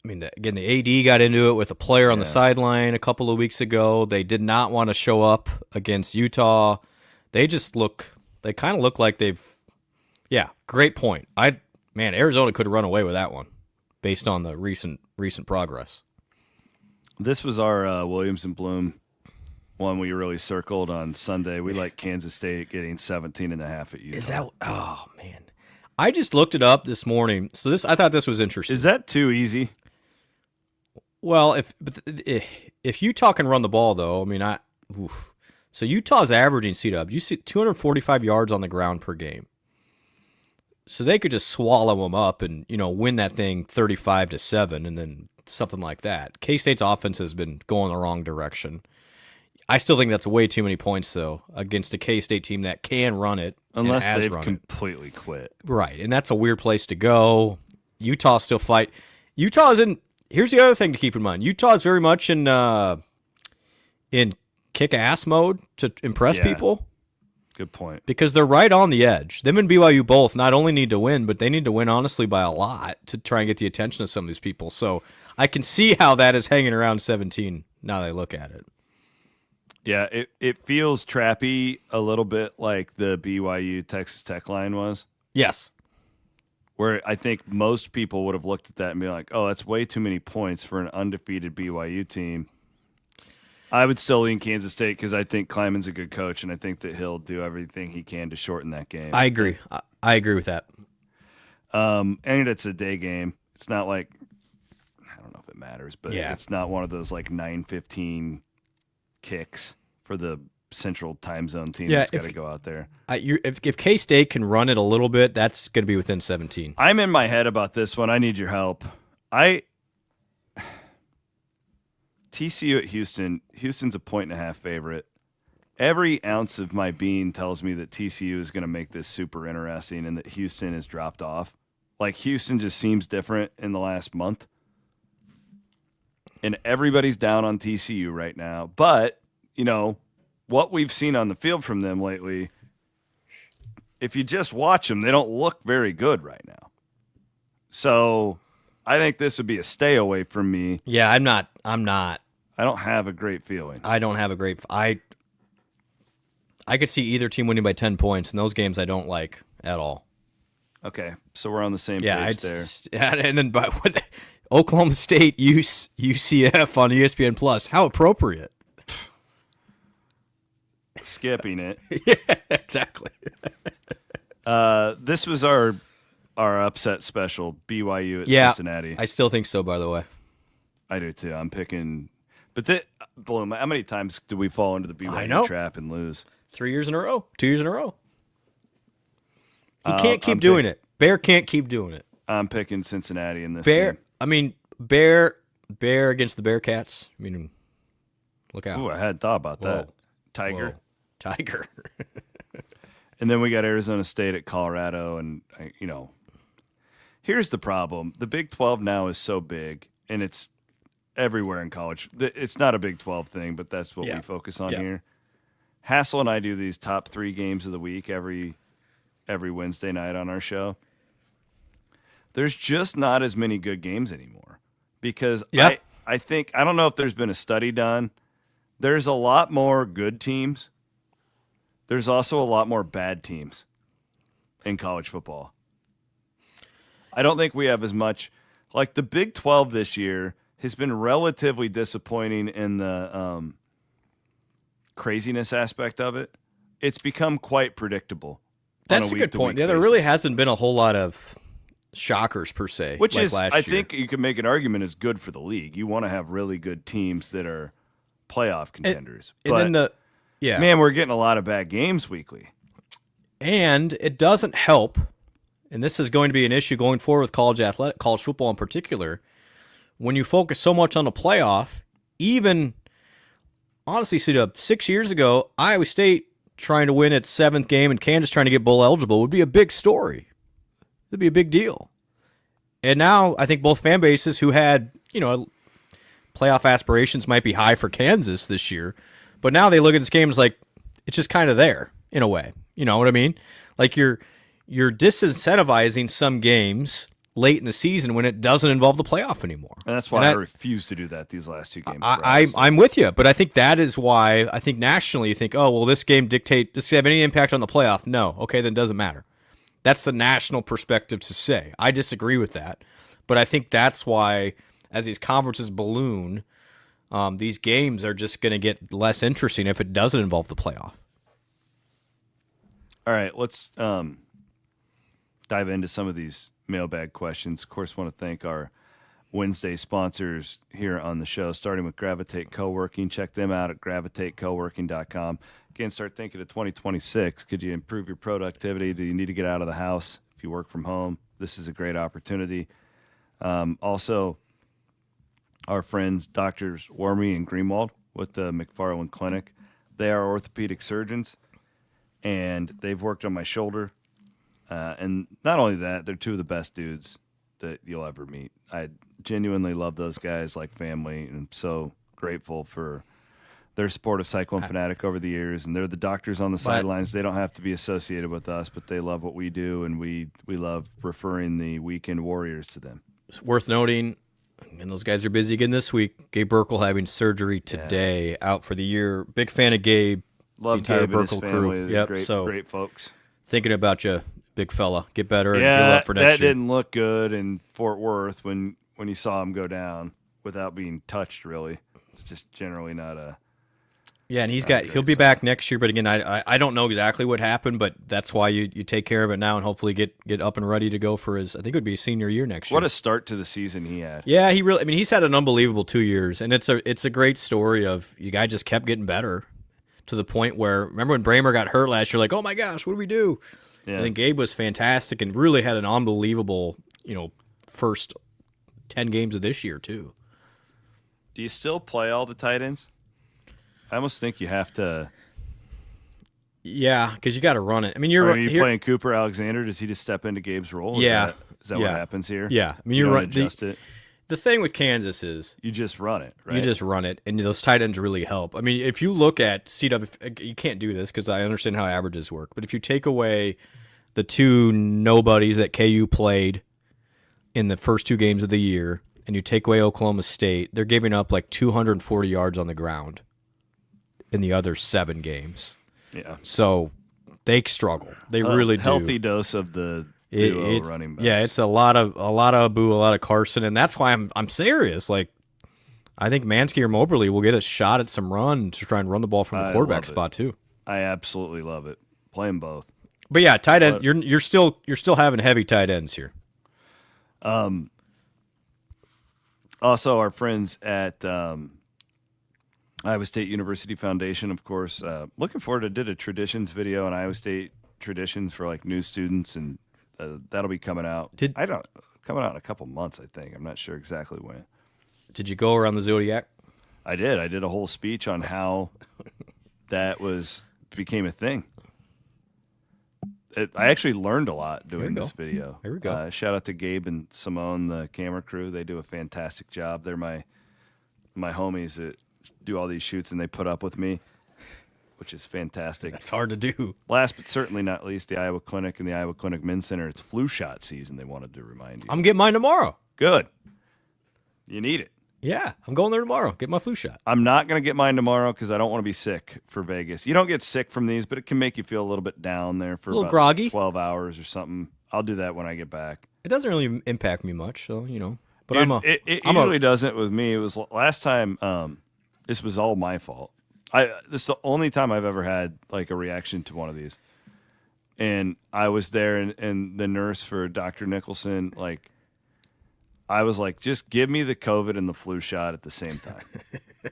the AD got into it with a player on the sideline a couple of weeks ago. They did not want to show up against Utah. They kind of look like great point. Arizona could have run away with that one based on the recent progress. This was our Williams and Blum one we really circled on Sunday. We like Kansas State getting 17.5 at Utah. Is that? Oh man, I just looked it up this morning. So I thought this was interesting. Is that too easy? Well, if Utah can run the ball, though, so Utah's averaging C-Dub. You see 245 yards on the ground per game. So they could just swallow them up and, win that thing 35-7 and then something like that. K-State's offense has been going the wrong direction. I still think that's way too many points, though, against a K-State team that can run it. Unless they've completely quit. Right, and that's a weird place to go. Utah still fight. Utah's in. Here's the other thing to keep in mind. Utah's very much in kick-ass mode to impress people. Good point. Because they're right on the edge. Them and BYU both not only need to win, but they need to win, honestly, by a lot to try and get the attention of some of these people. So I can see how that is hanging around 17 now that I look at it. Yeah, it feels trappy a little bit like the BYU Texas Tech line was. Yes. Where I think most people would have looked at that and be like, oh, that's way too many points for an undefeated BYU team. I would still lean Kansas State because I think Kleiman's a good coach, and I think that he'll do everything he can to shorten that game. I agree. I agree with that. And it's a day game. It's not like, I don't know if it matters, but it's not one of those like 9:15 kicks for the central time zone team that's got to go out there. If K-State can run it a little bit, that's going to be within 17. I'm in my head about this one. I need your help. TCU at Houston. Houston's a 1.5 favorite. Every ounce of my being tells me that TCU is going to make this super interesting and that Houston has dropped off. Like, Houston just seems different in the last month. And everybody's down on TCU right now. But, what we've seen on the field from them lately, if you just watch them, they don't look very good right now. So I think this would be a stay away from me. Yeah, I'm not. I don't have a great feeling. I don't have a great. I could see either team winning by 10 points, and those games I don't like at all. Okay, so we're on the same page there. And then with Oklahoma State, UCF on ESPN Plus. How appropriate. Skipping it. Yeah, exactly. This was our upset special, BYU at Cincinnati. I still think so, by the way. I do too. I'm picking. But Bloom, how many times do we fall into the BYU trap and lose? 3 years in a row. 2 years in a row. He can't keep doing it. Bear can't keep doing it. I'm picking Cincinnati in this game. Bear against the Bearcats. I mean, look out. Ooh, I hadn't thought about that. Whoa. Tiger. And then we got Arizona State at Colorado. And, here's the problem. The Big 12 now is so big, and it's everywhere in college. It's not a Big 12 thing, but that's what we focus on here. Hassel and I do these top 3 games of the week every Wednesday night on our show. There's just not as many good games anymore because I think, I don't know if there's been a study done. There's a lot more good teams. There's also a lot more bad teams in college football. I don't think we have as much. Like, the Big 12 this year has been relatively disappointing in the craziness aspect of it. It's become quite predictable. That's a good point. Yeah, there really hasn't been a whole lot of shockers per se. Which is, I think you could make an argument is good for the league. You want to have really good teams that are playoff contenders. Man, we're getting a lot of bad games weekly. And it doesn't help, and this is going to be an issue going forward with college football in particular, when you focus so much on the playoff. Even, honestly, 6 years ago, Iowa State trying to win its 7th game and Kansas trying to get bowl eligible would be a big story. It'd be a big deal. And now I think both fan bases who had, playoff aspirations might be high for Kansas this year, but now they look at this game as like, it's just kind of there in a way. You know what I mean? Like you're disincentivizing some games late in the season when it doesn't involve the playoff anymore. And that's why I refuse to do that these last 2 games. I'm with you, but I think that is why I think nationally you think, oh, well, this game does it have any impact on the playoff? No. Okay, then it doesn't matter. That's the national perspective to say. I disagree with that, but I think that's why as these conferences balloon, these games are just going to get less interesting if it doesn't involve the playoff. All right, let's dive into some of these mailbag questions. Of course, want to thank our Wednesday sponsors here on the show, starting with Gravitate Co-working. Check them out at gravitatecoworking.com. Again, start thinking of 2026. Could you improve your productivity? Do you need to get out of the house? if you work from home, this is a great opportunity. Also, our friends, Doctors Wormy and Greenwald with the McFarland Clinic, they are orthopedic surgeons, and they've worked on my shoulder. And not only that, they're two of the best dudes that you'll ever meet. I genuinely love those guys like family, and I'm so grateful for their support of Cyclone Fanatic over the years. And they're the doctors on the sidelines. They don't have to be associated with us, but they love what we do, and we love referring the weekend warriors to them. It's worth noting, and those guys are busy again this week. Gabe Burkle having surgery today, out for the year. Big fan of Gabe. Love the entire Gabe and his Burkle family. crew. Yep, Great folks. Thinking about you, big fella. Get better and Yeah, heal up for next that year. didn't look good in Fort Worth when you saw him go down without being touched, really. It's just generally not a... Yeah, and he'll be back next year, but again, I don't know exactly what happened, but that's why you take care of it now and hopefully get up and ready to go for his, I think it would be senior year next year. What a start to the season he had. Yeah, he's had an unbelievable 2 years, and it's a great story of you guys just kept getting better to the point where, remember when Bramer got hurt last year, like, oh my gosh, what do we do? Yeah. I think Gabe was fantastic and really had an unbelievable, first 10 games of this year too. Do you still play all the tight ends? I almost think you have to. Yeah, because you got to run it. I mean, Are you playing Cooper Alexander? Does he just step into Gabe's role? Yeah. Is that what happens here? Yeah. I mean, you you're don't right. adjust it. The thing with Kansas is You just run it, right? you just run it, and those tight ends really help. I mean, if you look at CW, you can't do this because I understand how averages work, but if you take away the two nobodies that KU played in the first 2 games of the year, and you take away Oklahoma State, they're giving up like 240 yards on the ground in the other 7 games. Yeah. So they struggle. They really do. Healthy dose of the duo running backs. Yeah, it's a lot of Abu, a lot of Carson, and that's why I'm serious. Like, I think Mansky or Moberly will get a shot at some run to try and run the ball from the quarterback spot too. I absolutely love it. Play them both. But yeah, tight end. You're still having heavy tight ends here. Also, our friends at Iowa State University Foundation, of course, looking forward to did a traditions video on Iowa State traditions for like new students, and that'll be coming out. Coming out in a couple months, I think. I'm not sure exactly when. Did you go around the Zodiac? I did. I did a whole speech on how that became a thing. I actually learned a lot doing this video. There we go. Shout out to Gabe and Simone, the camera crew. They do a fantastic job. They're my homies that do all these shoots, and they put up with me, which is fantastic. That's hard to do. Last but certainly not least, the Iowa Clinic and the Iowa Clinic Men's Center. It's flu shot season, they wanted to remind you. I'm getting mine tomorrow. Good. You need it. Yeah, I'm going there tomorrow. Get my flu shot. I'm not going to get mine tomorrow because I don't want to be sick for Vegas. You don't get sick from these, but it can make you feel a little bit down there for about groggy. 12 hours or something. I'll do that when I get back. It doesn't really impact me much, so But It usually doesn't with me. It was last time. This was all my fault. This is the only time I've ever had like a reaction to one of these, and I was there, and the nurse for Dr. Nicholson, like, I was like, just give me the COVID and the flu shot at the same time.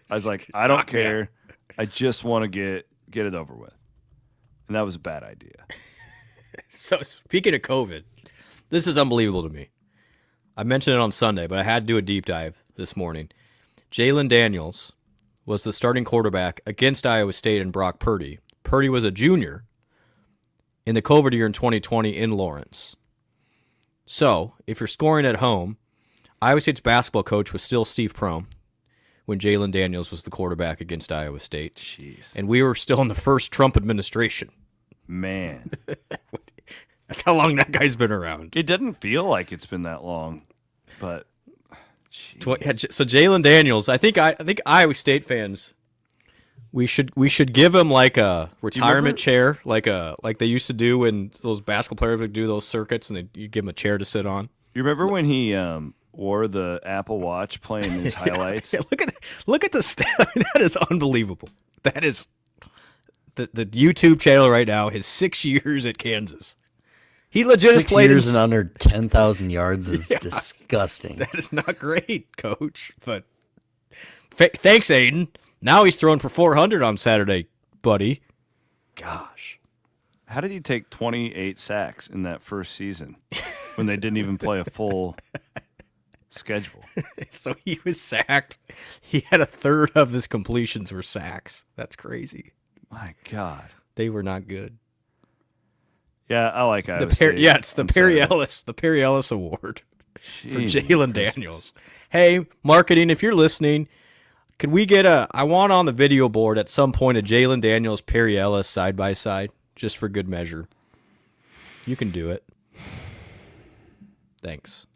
I was like, I don't care. I just want to get it over with, and that was a bad idea. So speaking of COVID, this is unbelievable to me. I mentioned it on Sunday, but I had to do a deep dive this morning. Jalen Daniels was the starting quarterback against Iowa State and Brock Purdy. Purdy was a junior in the COVID year in 2020 in Lawrence. So, if you're scoring at home, Iowa State's basketball coach was still Steve Prohm when Jalen Daniels was the quarterback against Iowa State. Jeez. And we were still in the first Trump administration. Man. That's how long that guy's been around. It doesn't feel like it's been that long, but So Jalen Daniels, I think Iowa State fans, we should give him like a retirement chair, like they used to do when those basketball players would do those circuits, and you give him a chair to sit on. You remember when he wore the Apple Watch playing his highlights? Yeah, look at the stat. I mean, that is unbelievable. That is the YouTube channel right now. His 6 years at Kansas. He legit 6 played years and under 10,000 yards is disgusting. That is not great, Coach. But thanks, Aiden. Now he's throwing for 400 on Saturday, buddy. Gosh. How did he take 28 sacks in that first season when they didn't even play a full schedule? So he was sacked. He had a third of his completions were sacks. That's crazy. My God. They were not good. Yeah, I like Iowa State. Yeah, it's the on Perry Saturday. Ellis, the Perry Ellis Award for Jeez, Jalen Christmas. Daniels. Hey, marketing, if you're listening, could we get I want on the video board at some point a Jalen Daniels, Perry Ellis side by side, just for good measure. You can do it. Thanks.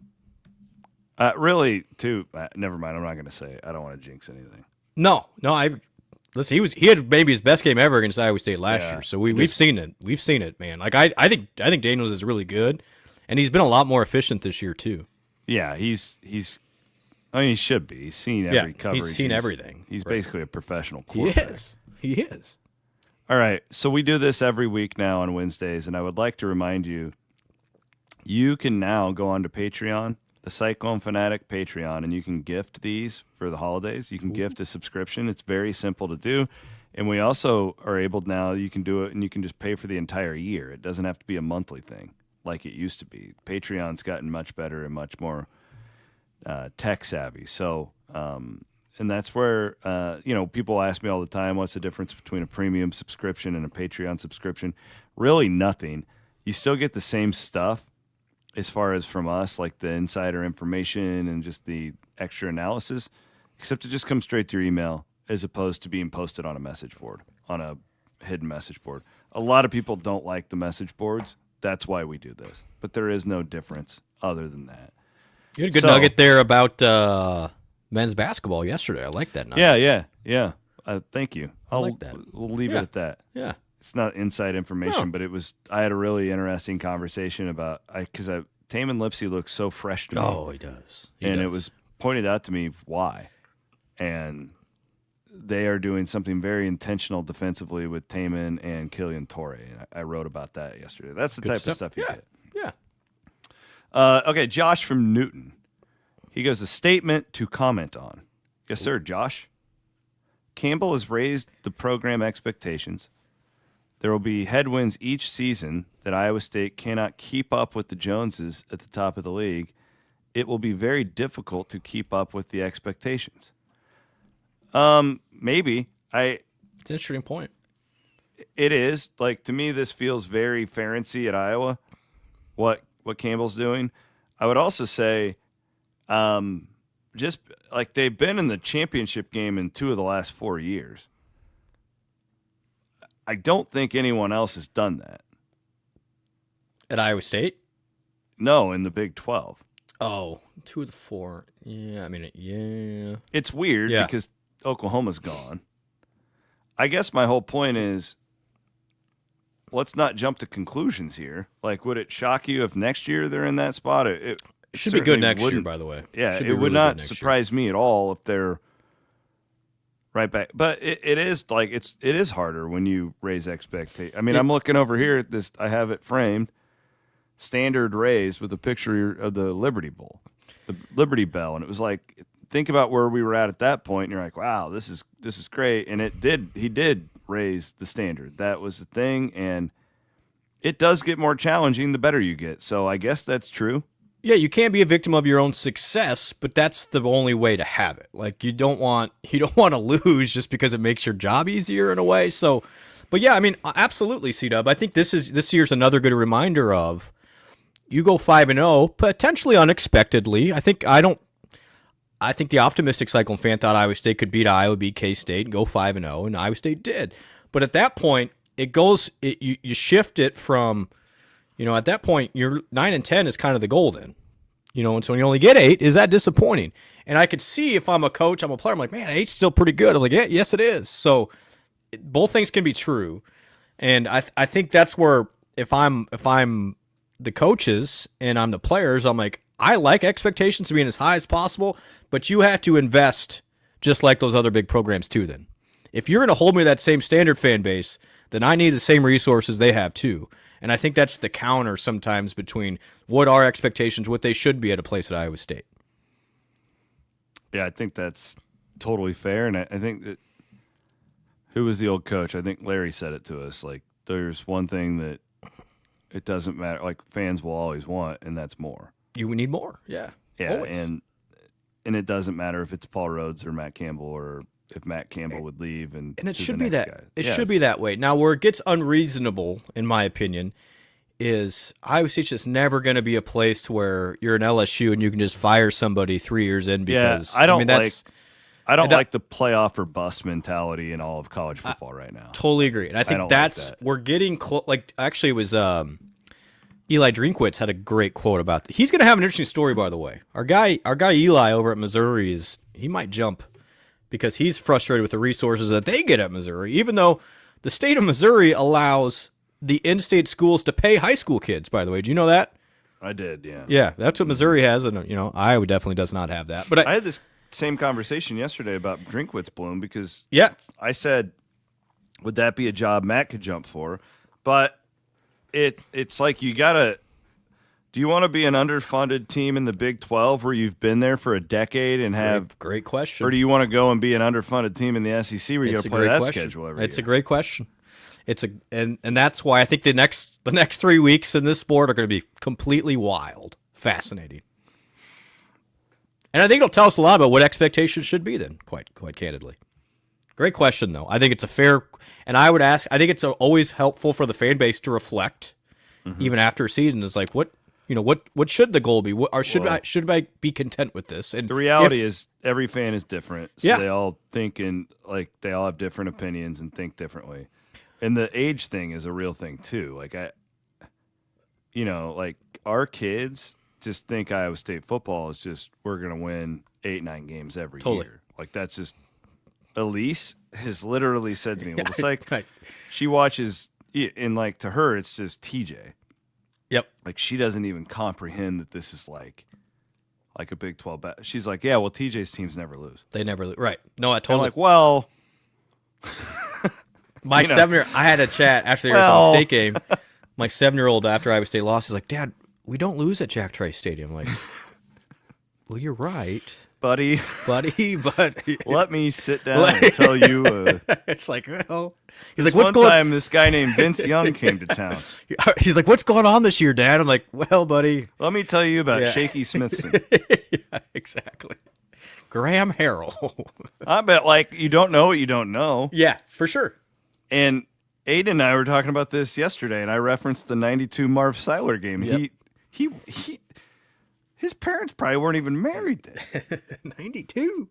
Really, too. Never mind. I'm not going to say it. I don't want to jinx anything. No. Listen, he had maybe his best game ever against Iowa State last Yeah. year. So we've seen it. We've seen it, man. Like I think Daniels is really good, and he's been a lot more efficient this year too. Yeah, he's. I mean, he should be. He's seen every coverage. He's seen everything. He's basically a professional He quarterback. is. He is. All right, so we do this every week now on Wednesdays, and I would like to remind you, you can now go on to Patreon, the Cyclone Fanatic Patreon, and you can gift these for the holidays. You can gift a subscription. It's very simple to do. And we also are able now, you can do it, and you can just pay for the entire year. It doesn't have to be a monthly thing like it used to be. Patreon's gotten much better and much more tech savvy. So, and that's where, people ask me all the time, what's the difference between a premium subscription and a Patreon subscription? Really nothing. You still get the same stuff as far as from us, like the insider information and just the extra analysis, except it just comes straight to your email as opposed to being posted on a message board, on a hidden message board. A lot of people don't like the message boards. That's why we do this. But there is no difference other than that. You had a good nugget there about men's basketball yesterday. I like that nugget. Yeah. Thank you. I like that. We'll leave it at that. Yeah. It's not inside information, but it was. I had a really interesting conversation about because Taman Lipsey looks so fresh to me. Oh, he does. It was pointed out to me why, and they are doing something very intentional defensively with Taman and Killian Torrey. And I wrote about that yesterday. That's the type of stuff you get. Yeah. Okay, Josh from Newton. He goes, a statement to comment on. Yes, sir, Josh. Campbell has raised the program expectations. There will be headwinds each season that Iowa State cannot keep up with the Joneses at the top of the league. It will be very difficult to keep up with the expectations. Maybe. It's an interesting point. It is. Like, to me, this feels very Ferenczi at Iowa, what Campbell's doing. I would also say, just like they've been in the championship game in 2 of the last 4 years. I don't think anyone else has done that. At Iowa State? No, in the Big 12. Oh, 2 of the 4. Yeah, I mean, yeah. It's weird because Oklahoma's gone. I guess my whole point is, let's not jump to conclusions here. Like, would it shock you if next year they're in that spot? It should be good next year, by the way. Yeah, Should it be would really not good next surprise me at all if they're right back. But it is like it is harder when you raise expectations. I mean, I'm looking over here at this. I have it framed, standard raised with a picture of the Liberty Bowl, the Liberty Bell, and it was like, think about where we were at that point, and you're like, wow, this is great. And he did raise the standard. That was the thing, and it does get more challenging the better you get. So I guess that's true. Yeah, you can't be a victim of your own success, but that's the only way to have it. Like, you don't want to lose just because it makes your job easier in a way. So, but yeah, I mean, absolutely, C-Dub. I think this year's another good reminder of you go 5-0 potentially unexpectedly. I think the optimistic Cyclone fan thought Iowa State could beat Iowa, beat K-State, and go 5-0, and Iowa State did. But at that point, you shift it from, at that point, your 9-10 is kind of the golden, and so when you only get 8, is that disappointing? And I could see if I'm a coach, I'm a player, I'm like, man, 8's still pretty good. I'm like, yeah, yes, it is. So both things can be true, and I think that's where if I'm the coaches and I'm the players, I'm like, I like expectations to be as high as possible, but you have to invest just like those other big programs too. Then, if you're going to hold me to that same standard, fan base, then I need the same resources they have too. And I think that's the counter sometimes between what our expectations, what they should be at a place at Iowa State. Yeah, I think that's totally fair. And I think that, who was the old coach? I think Larry said it to us, like, there's one thing that it doesn't matter. Like fans will always want, and that's more. You need more. Yeah. Yeah, Always. and it doesn't matter if it's Paul Rhodes or Matt Campbell or if Matt Campbell would leave. And it to should the be next that. guy. It Yes. should be that way. Now, where it gets unreasonable, in my opinion, is Iowa State's just never going to be a place where you're an LSU and you can just fire somebody 3 years in because I don't mean, that's, I don't like the playoff or bust mentality in all of college football right now. Totally agree. And I think don't that's like that. we're getting close. Like actually, it was Eli Drinkwitz had a great quote about that. He's going to have an interesting story, by the way. Our guy Eli over at Missouri he might jump because he's frustrated with the resources that they get at Missouri, even though the state of Missouri allows the in-state schools to pay high school kids. By the way, do you know that? I did, yeah. Yeah, that's what Missouri has, and Iowa definitely does not have that. But I had this same conversation yesterday about Drinkwitz Bloom because I said, would that be a job Matt could jump for? But it's like you gotta. Do you want to be an underfunded team in the Big 12 where you've been there for a decade and have great question, or do you want to go and be an underfunded team in the SEC where you got to play that schedule every year? It's a great question. And that's why I think the next 3 weeks in this sport are going to be completely wild, fascinating. And I think it'll tell us a lot about what expectations should be then, quite candidly. Great question, though. I think it's a fair, and I would ask, I think it's always helpful for the fan base to reflect, even after a season. It's like, what should the goal be? Or should I be content with this? And the reality is every fan is different. So they all think they all have different opinions and think differently. And the age thing is a real thing too. Like our kids just think Iowa State football is just we're gonna win 8-9 games every year. Like that's just Elise has literally said to me, well, it's like she watches and like to her it's just TJ. Yep. Like she doesn't even comprehend that this is like a Big 12 bet. She's like, yeah, well, TJ's teams never lose. They never lose. Right. No, I totally. I'm like, well. My 7-year, I had a chat after the Arizona State game. My 7-year-old, after Iowa State lost, is like, Dad, we don't lose at Jack Trice Stadium. I'm like, well, you're right. Buddy, but let me sit down and tell you. It's like, well, he's like, what's going on? This guy named Vince Young came to town. He's like, what's going on this year, Dad? I'm like, well, buddy, let me tell you about Shaky Smithson. Yeah, exactly. Graham Harrell. I bet, like, you don't know what you don't know. Yeah, for sure. And Aiden and I were talking about this yesterday, and I referenced the '92 Marv Seiler game. Yep. His parents probably weren't even married then. 92.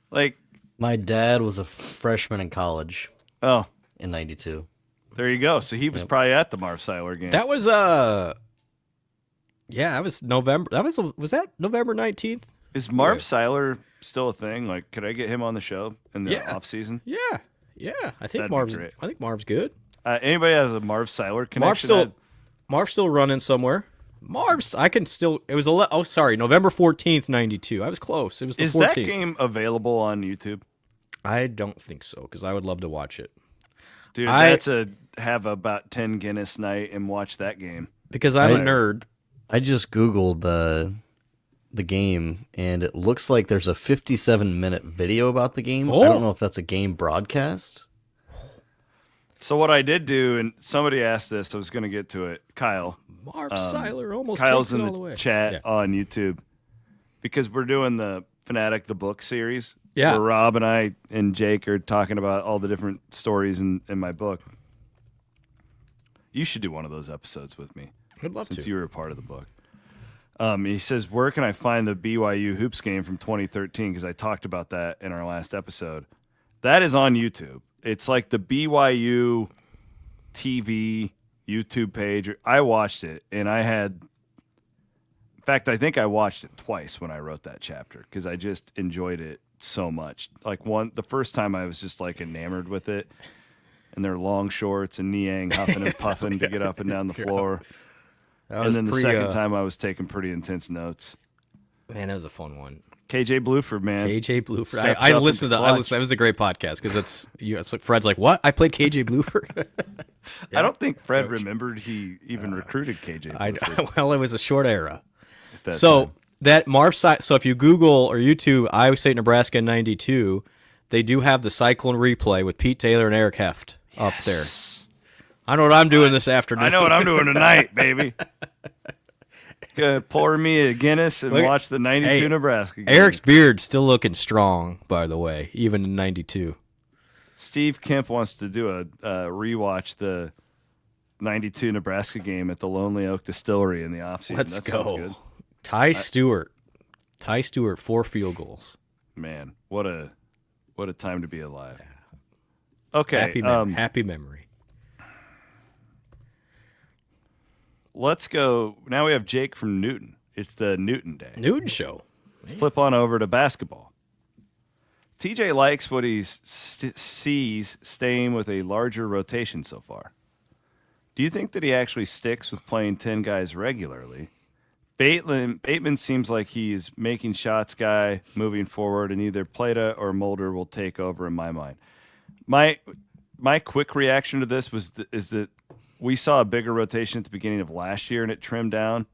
Like, my dad was a freshman in college. Oh, in '92. There you go. So he was probably at the Marv Seiler game. That was that was November. Was that November 19th? Is Marv Seiler still a thing? Like, could I get him on the show in the off season? Yeah. I think That'd I think Marv's good. Anybody has a Marv Seiler connection? Marv's still running somewhere. It was November 14th, 92. I was close. It was the 14th. Is that game available on YouTube? I don't think so, because I would love to watch it. Dude, that's have about 10 Guinness night and watch that game. Because I'm a nerd. I just Googled the game, and it looks like there's a 57-minute video about the game. Oh. I don't know if that's a game broadcast. So what I did do, and somebody asked this, I was going to get to it. Kyle. Marv Seiler almost Kyle's takes it in all the way. chat on YouTube because we're doing the Fanatic the Book series. Yeah. Where Rob and I and Jake are talking about all the different stories in my book. You should do one of those episodes with me. I'd love since to. you were a part of the book. He says, where can I find the BYU Hoops game from 2013? Because I talked about that in our last episode. That is on YouTube. It's like the BYU TV YouTube page. I watched it, and I had... In fact, I think I watched it twice when I wrote that chapter because I just enjoyed it so much. Like the first time I was just like enamored with it, and their long shorts and Niang huffing and puffing to get up and down the floor. And then the second time I was taking pretty intense notes. Man, that was a fun one. KJ Bluford, man. KJ Bluford. I listened to that. That was a great podcast because it's like Fred's like, what? I played KJ Bluford? I don't think Fred remembered he even recruited KJ Bluford. Well, it was a short era. So time. That Marv so if you Google or YouTube Iowa State, Nebraska in 92, they do have the Cyclone replay with Pete Taylor and Eric Heft up there. I know what I'm doing this afternoon. I know what I'm doing tonight, baby. Gonna pour me a Guinness and watch the 92 Nebraska game. Eric's beard still looking strong, by the way, even in 92. Steve Kemp wants to do a rewatch the 92 Nebraska game at the Lonely Oak Distillery in the offseason. Let's go. Sounds good. Ty Stewart, 4 field goals. Man, what a time to be alive. Okay, happy memory. Let's go. Now we have Jake from Newton. It's the Newton Day. Newton show. Flip on over to basketball. TJ likes what he sees staying with a larger rotation so far. Do you think that he actually sticks with playing 10 guys regularly? Bateman seems like he's making shots guy moving forward, and either Plata or Mulder will take over in my mind. My quick reaction to this is that we saw a bigger rotation at the beginning of last year, and it trimmed down.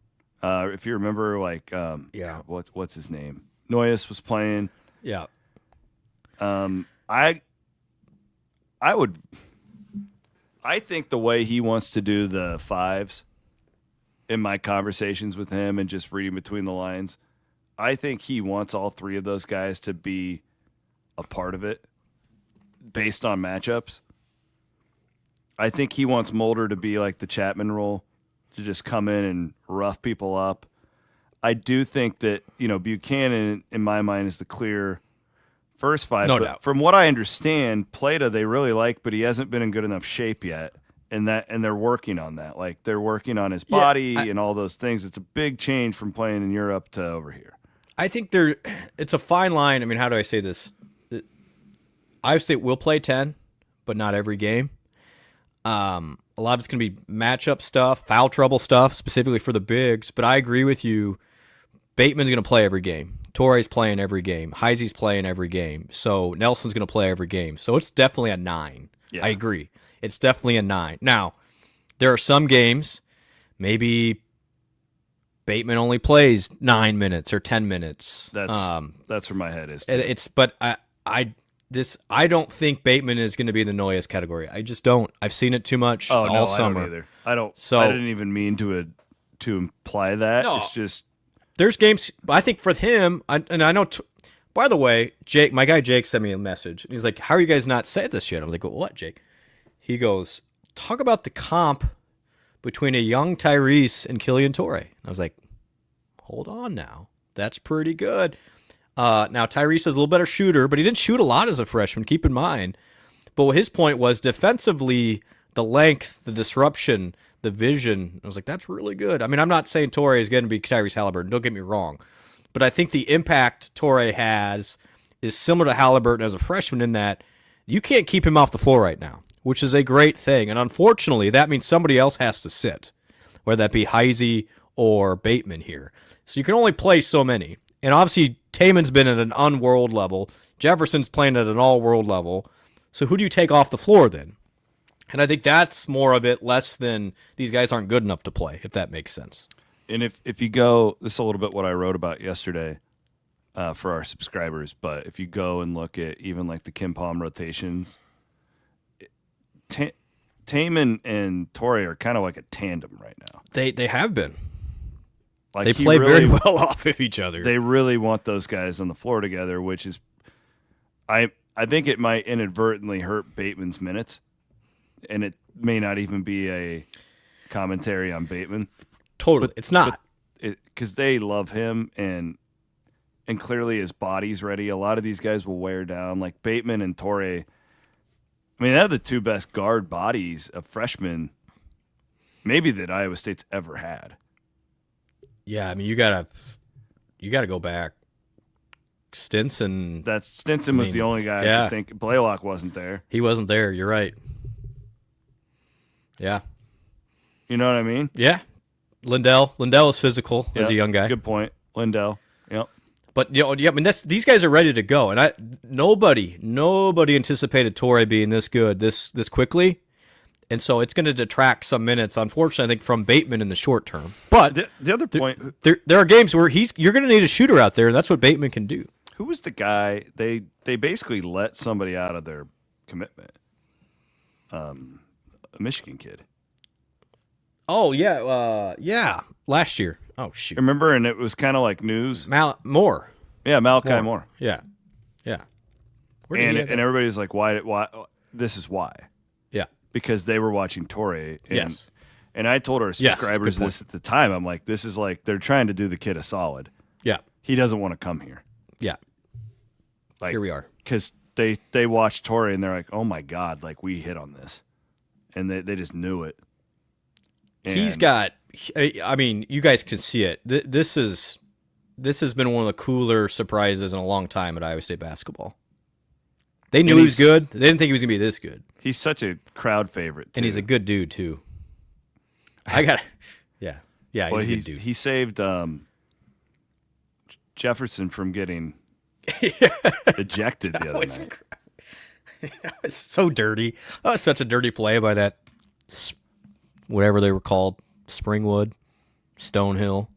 If you remember, what's his name? Noyes was playing. Yeah. I think the way he wants to do the fives in my conversations with him and just reading between the lines, I think he wants all three of those guys to be a part of it based on matchups. I think he wants Mulder to be like the Chapman role, to just come in and rough people up. I do think that, Buchanan, in my mind, is the clear first five. No but doubt. From what I understand, Plata they really like, but he hasn't been in good enough shape yet. And they're working on that. Like, they're working on his body and all those things. It's a big change from playing in Europe to over here. I think it's a fine line. I mean, how do I say this? Iowa State will play 10, but not every game. A lot of it's going to be matchup stuff, foul trouble stuff, specifically for the bigs. But I agree with you. Bateman's going to play every game. Torrey's playing every game. Heisey's playing every game. So Nelson's going to play every game. So it's definitely a 9. Yeah. I agree. It's definitely a 9. Now, there are some games, maybe Bateman only plays 9 minutes or 10 minutes. That's where my head is. But I don't think Bateman is going to be in the Noyes category. I just don't. I've seen it too much all summer. I don't either. I don't. So I didn't even mean to imply that. No, it's just there's games. I think for him, and I know. By the way, Jake, my guy Jake sent me a message. He's like, "How are you guys not saying this yet?" I was like, "What, Jake?" He goes, "Talk about the comp between a young Tyrese and Killian Torrey." I was like, "Hold on now, that's pretty good." Now Tyrese is a little better shooter, but he didn't shoot a lot as a freshman. Keep in mind. But his point was defensively, the length, the disruption, the vision. I was like, that's really good. I mean, I'm not saying Torrey is going to be Tyrese Halliburton. Don't get me wrong. But I think the impact Torrey has is similar to Halliburton as a freshman in that you can't keep him off the floor right now, which is a great thing. And unfortunately, that means somebody else has to sit, whether that be Heisey or Bateman here. So you can only play so many. And obviously, Taman's been at an unworld level. Jefferson's playing at an all-world level. So who do you take off the floor then? And I think that's more of it, less than these guys aren't good enough to play, if that makes sense. And if you go, this is a little bit what I wrote about yesterday for our subscribers, but if you go and look at even like the Kim Palm rotations, Taman and Torrey are kind of like a tandem right now. They have been. Like they play very well off of each other. They really want those guys on the floor together, which is, I think it might inadvertently hurt Bateman's minutes, and it may not even be a commentary on Bateman. Totally, it's not, because they love him, and clearly his body's ready. A lot of these guys will wear down, like Bateman and Torrey. I mean, they're the two best guard bodies of freshmen, maybe that Iowa State's ever had. Yeah, I mean, you gotta go back. Stinson. Stinson was the only guy I could think. Blaylock wasn't there. He wasn't there. You're right. Yeah. You know what I mean? Yeah. Lindell is physical as a young guy. Good point. Lindell. Yep. But I mean, these guys are ready to go, and nobody anticipated Torrey being this good this quickly. And so it's going to detract some minutes, unfortunately, I think, from Bateman in the short term. But the other point, there are games where you're going to need a shooter out there, and that's what Bateman can do. Who was the guy? They basically let somebody out of their commitment. a Michigan kid. Oh yeah, last year. Oh shoot, Remember? And it was kind of like news. Moore. Yeah, Malachi Moore. Yeah. Where did And he get that? everybody's like, why? This is why. Yeah. Because they were watching Torre. And, Yes. And I told our subscribers good point. this at the time. I'm like, this is like they're trying to do the kid a solid. Yeah. He doesn't want to come here. Yeah. Like, Here we are. Because they watched Torre and they're like, oh my God, like we hit on this. And they just knew it. He's And- got. I mean, you guys can see it. This has been one of the cooler surprises in a long time at Iowa State basketball. They knew he was good. They didn't think he was going to be this good. He's such a crowd favorite, too. And he's a good dude, too. Yeah, he's Well, a good dude. he saved Jefferson from getting ejected the other night. That was so dirty. That was such a dirty play by that, whatever they were called, Springwood, Stonehill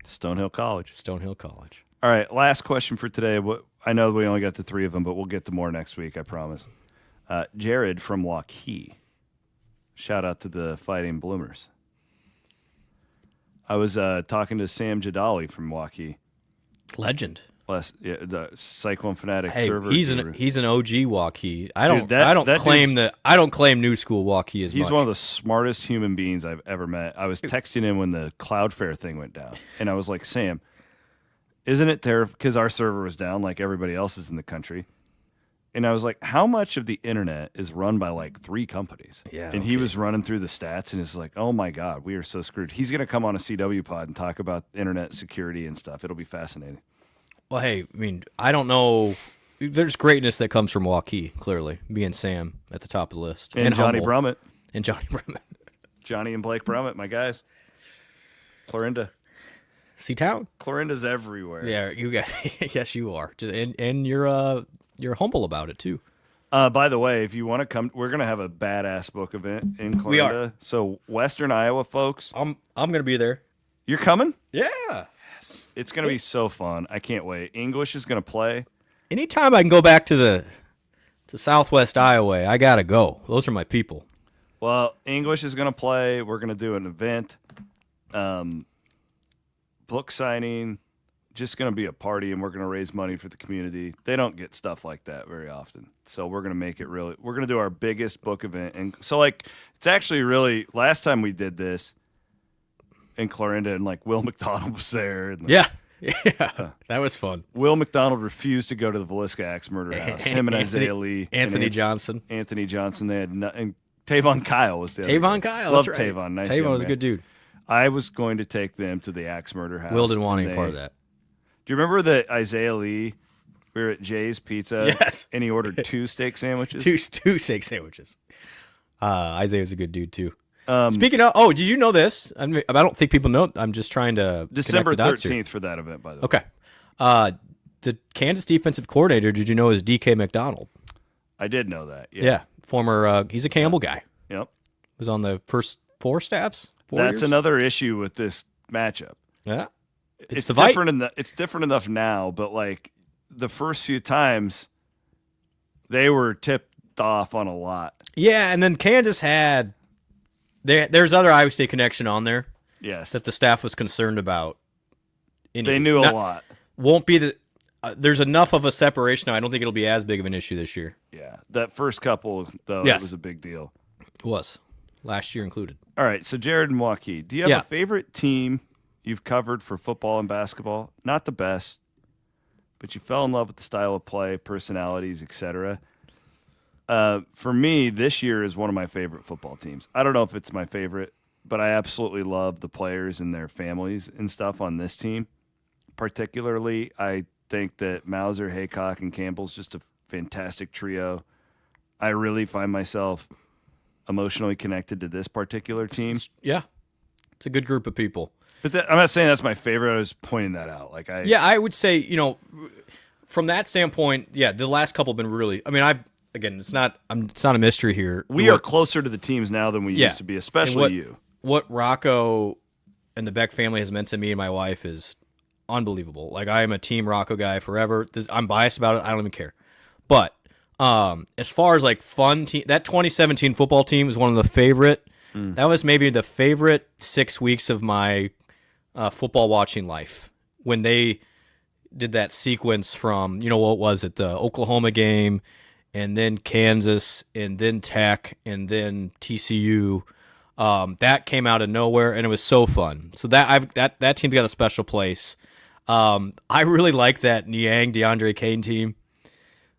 Stonehill College. All right, last question for today. I know we only got to 3 of them, but we'll get to more next week, I promise. Jared from Waukee. Shout out to the Fighting Bloomers. I was talking to Sam Jadali from Waukee. Legend. The Cyclone Fanatic Hey, server. he's guru. an OG Waukee. I don't that claim new school Waukee as He's much. one of the smartest human beings I've ever met. I was texting him when the Cloudflare thing went down, and I was like, Sam, isn't it terrible? Because our server was down like everybody else's in the country. And I was like, how much of the internet is run by like 3 companies? Yeah, And he was running through the stats and it's like, oh my God, we are so screwed. He's going to come on a CW pod and talk about internet security and stuff. It'll be fascinating. Well, hey, I mean, I don't know. There's greatness that comes from Waukee, clearly, being Sam at the top of the list. And Johnny Humble. Brummett. And Johnny Brummett. Johnny and Blake Brummett, my guys. Clorinda. C-Town? Clorinda's everywhere. Yeah, you guys. Yes, you are. And you're humble about it, too. By the way, if you want to come, we're going to have a badass book event in Clorinda. We are. So Western Iowa folks. I'm going to be there. You're coming? Yeah. It's going to be so fun. I can't wait. English is going to play. Anytime I can go back to Southwest Iowa, I got to go. Those are my people. Well, English is going to play. We're going to do an event, book signing, just going to be a party, and we're going to raise money for the community. They don't get stuff like that very often. So we're going to make it really – we're going to do our biggest book event. And so, like, it's actually really – last time we did this in Clorinda, and, like, Will McDonald was there. And, Yeah. Yeah. That was fun. Will McDonald refused to go to the Villisca Axe murder house. Him and Isaiah Lee. Anthony and Johnson. Anthony Johnson. They had and Tavon Kyle was the other Tavon guy. Kyle. Love That's right. Tavon. Nice Tavon young was a man. good dude. I was going to take them to the Axe murder house. Will didn't want and any part of that. Do you remember that Isaiah Lee? We were at Jay's Pizza. Yes. And he ordered 2 steak sandwiches. Two steak sandwiches. Isaiah was a good dude, too. Speaking of, did you know this? I don't think people know. I'm just trying to December connect the dots here. 13th for that event, by the way. Okay. The Kansas defensive coordinator, did you know, is DK McDonald? I did know that. Yeah. Former, he's a Campbell guy. Yep. Was on the first 4 staffs. 4 That's years? another issue with this matchup. Yeah. It's the fight. different. It's different enough now, but like the first few times, they were tipped off on a lot. Yeah, and then Kansas had there's other Iowa State connection on there Yes, that the staff was concerned about. they knew a lot. Won't be the. There's enough of a separation now. I don't think it'll be as big of an issue this year. Yeah, that first couple though, Yes. it was a big deal. It was last year included. All right, so Jared and Waukee, do you have Yeah. a favorite team you've covered for football and basketball? Not the best, but you fell in love with the style of play, personalities, etc. For me, this year is one of my favorite football teams. I don't know if it's my favorite, but I absolutely love the players and their families and stuff on this team. Particularly, I think that Mauser, Haycock, and Campbell's just a fantastic trio. I really find myself emotionally connected to this particular team. Yeah, it's a good group of people. But I'm not saying that's my favorite. I was pointing that out. I would say, from that standpoint, yeah, the last couple have been really. I mean, it's not a mystery here. We are closer to the teams now than we used to be, especially you. What Rocco and the Beck family has meant to me and my wife is unbelievable. Like, I am a Team Rocco guy forever. I'm biased about it. I don't even care. But As far as like fun team, that 2017 football team was one of the favorite. That was maybe the favorite 6 weeks of my football watching life when they did that sequence from, what was it, the Oklahoma game, and then Kansas, and then Tech, and then TCU. That came out of nowhere, and it was so fun. So that team got a special place. I really like that Niang, DeAndre Kane team.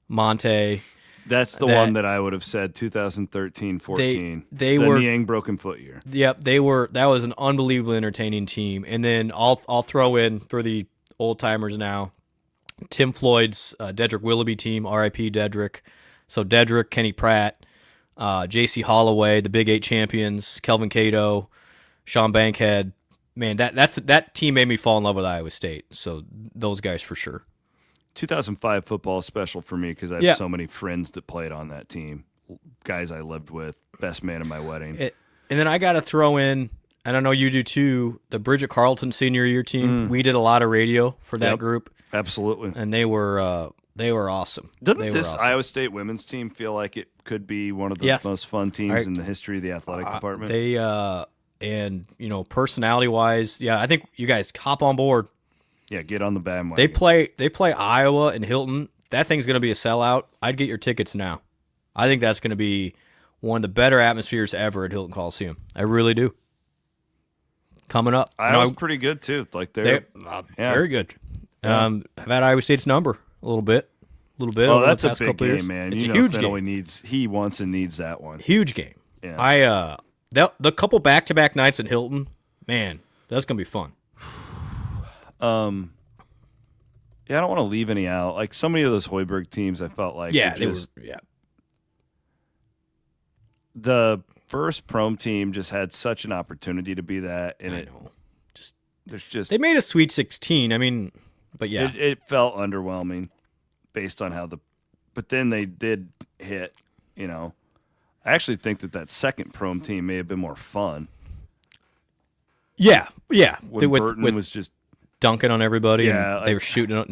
Monte. That's the one that I would have said 2013-14. They the were Niang broken foot year. Yep, they were. That was an unbelievably entertaining team. And then I'll throw in for the old timers now, Tim Floyd's Dedrick Willoughby team, R.I.P. Dedrick. So Dedrick, Kenny Pratt, J.C. Holloway, the Big Eight champions, Kelvin Cato, Sean Bankhead. Man, that team made me fall in love with Iowa State. So those guys for sure. 2005 football is special for me because I have so many friends that played on that team, guys I lived with, best man at my wedding. And then I got to throw in, and I know you do too, the Bridget Carlton senior year team. We did a lot of radio for that group. Absolutely. And they were awesome. Doesn't this Iowa State women's team feel like it could be one of the most fun teams in the history of the athletic department? They and personality-wise, I think you guys hop on board. Yeah, get on the bandwagon. They play Iowa and Hilton. That thing's going to be a sellout. I'd get your tickets now. I think that's going to be one of the better atmospheres ever at Hilton Coliseum. I really do. Coming up. Iowa's pretty good, too. Like they're very good. I've had Iowa State's number a little bit. Oh, that's a big game, man. It's a huge Finley game. He wants and needs that one. Huge game. Yeah. The couple back-to-back nights in Hilton, man, that's going to be fun. I don't want to leave any out. Like so many of those Hoiberg teams, I felt like the first Prom team just had such an opportunity to be that, and they made a Sweet 16. I mean, but it felt underwhelming based on but then they did hit. I actually think that second Prom team may have been more fun. Yeah. When Burton was just dunking on everybody. Yeah, and they were shooting at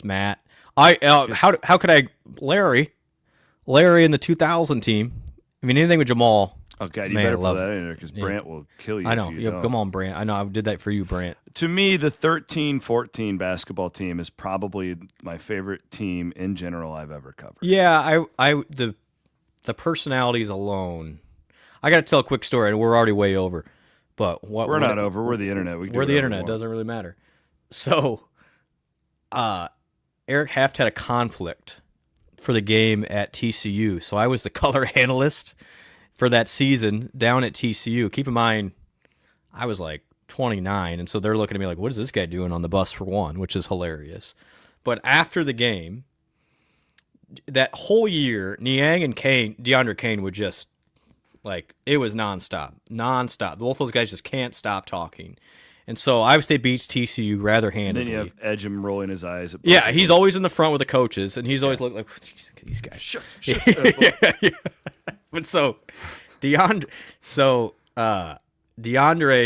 Matt. How could I Larry in the 2000 team? I mean, anything with Jamal. Oh God, you better put that in there because Brant will kill you. I know. If you don't. Come on, Brant. I know. I did that for you, Brant. To me, the 13-14 basketball team is probably my favorite team in general I've ever covered. Yeah, the personalities alone. I got to tell a quick story, and we're already way over. But we're not over. We're the internet. We're the internet. It doesn't really matter. So, Eric Haft had a conflict for the game at TCU. So I was the color analyst for that season down at TCU. Keep in mind, I was like 29, and so they're looking at me like, what is this guy doing on the bus for one, which is hilarious. But after the game, that whole year, Niang and DeAndre Kane would just, like, it was nonstop. Both those guys just can't stop talking. And so Iowa State beats TCU rather handedly. And then you have Edgem rolling his eyes. Yeah, he's always in the front with the coaches, and he's always looking like, these guys. Shut yeah. But so DeAndre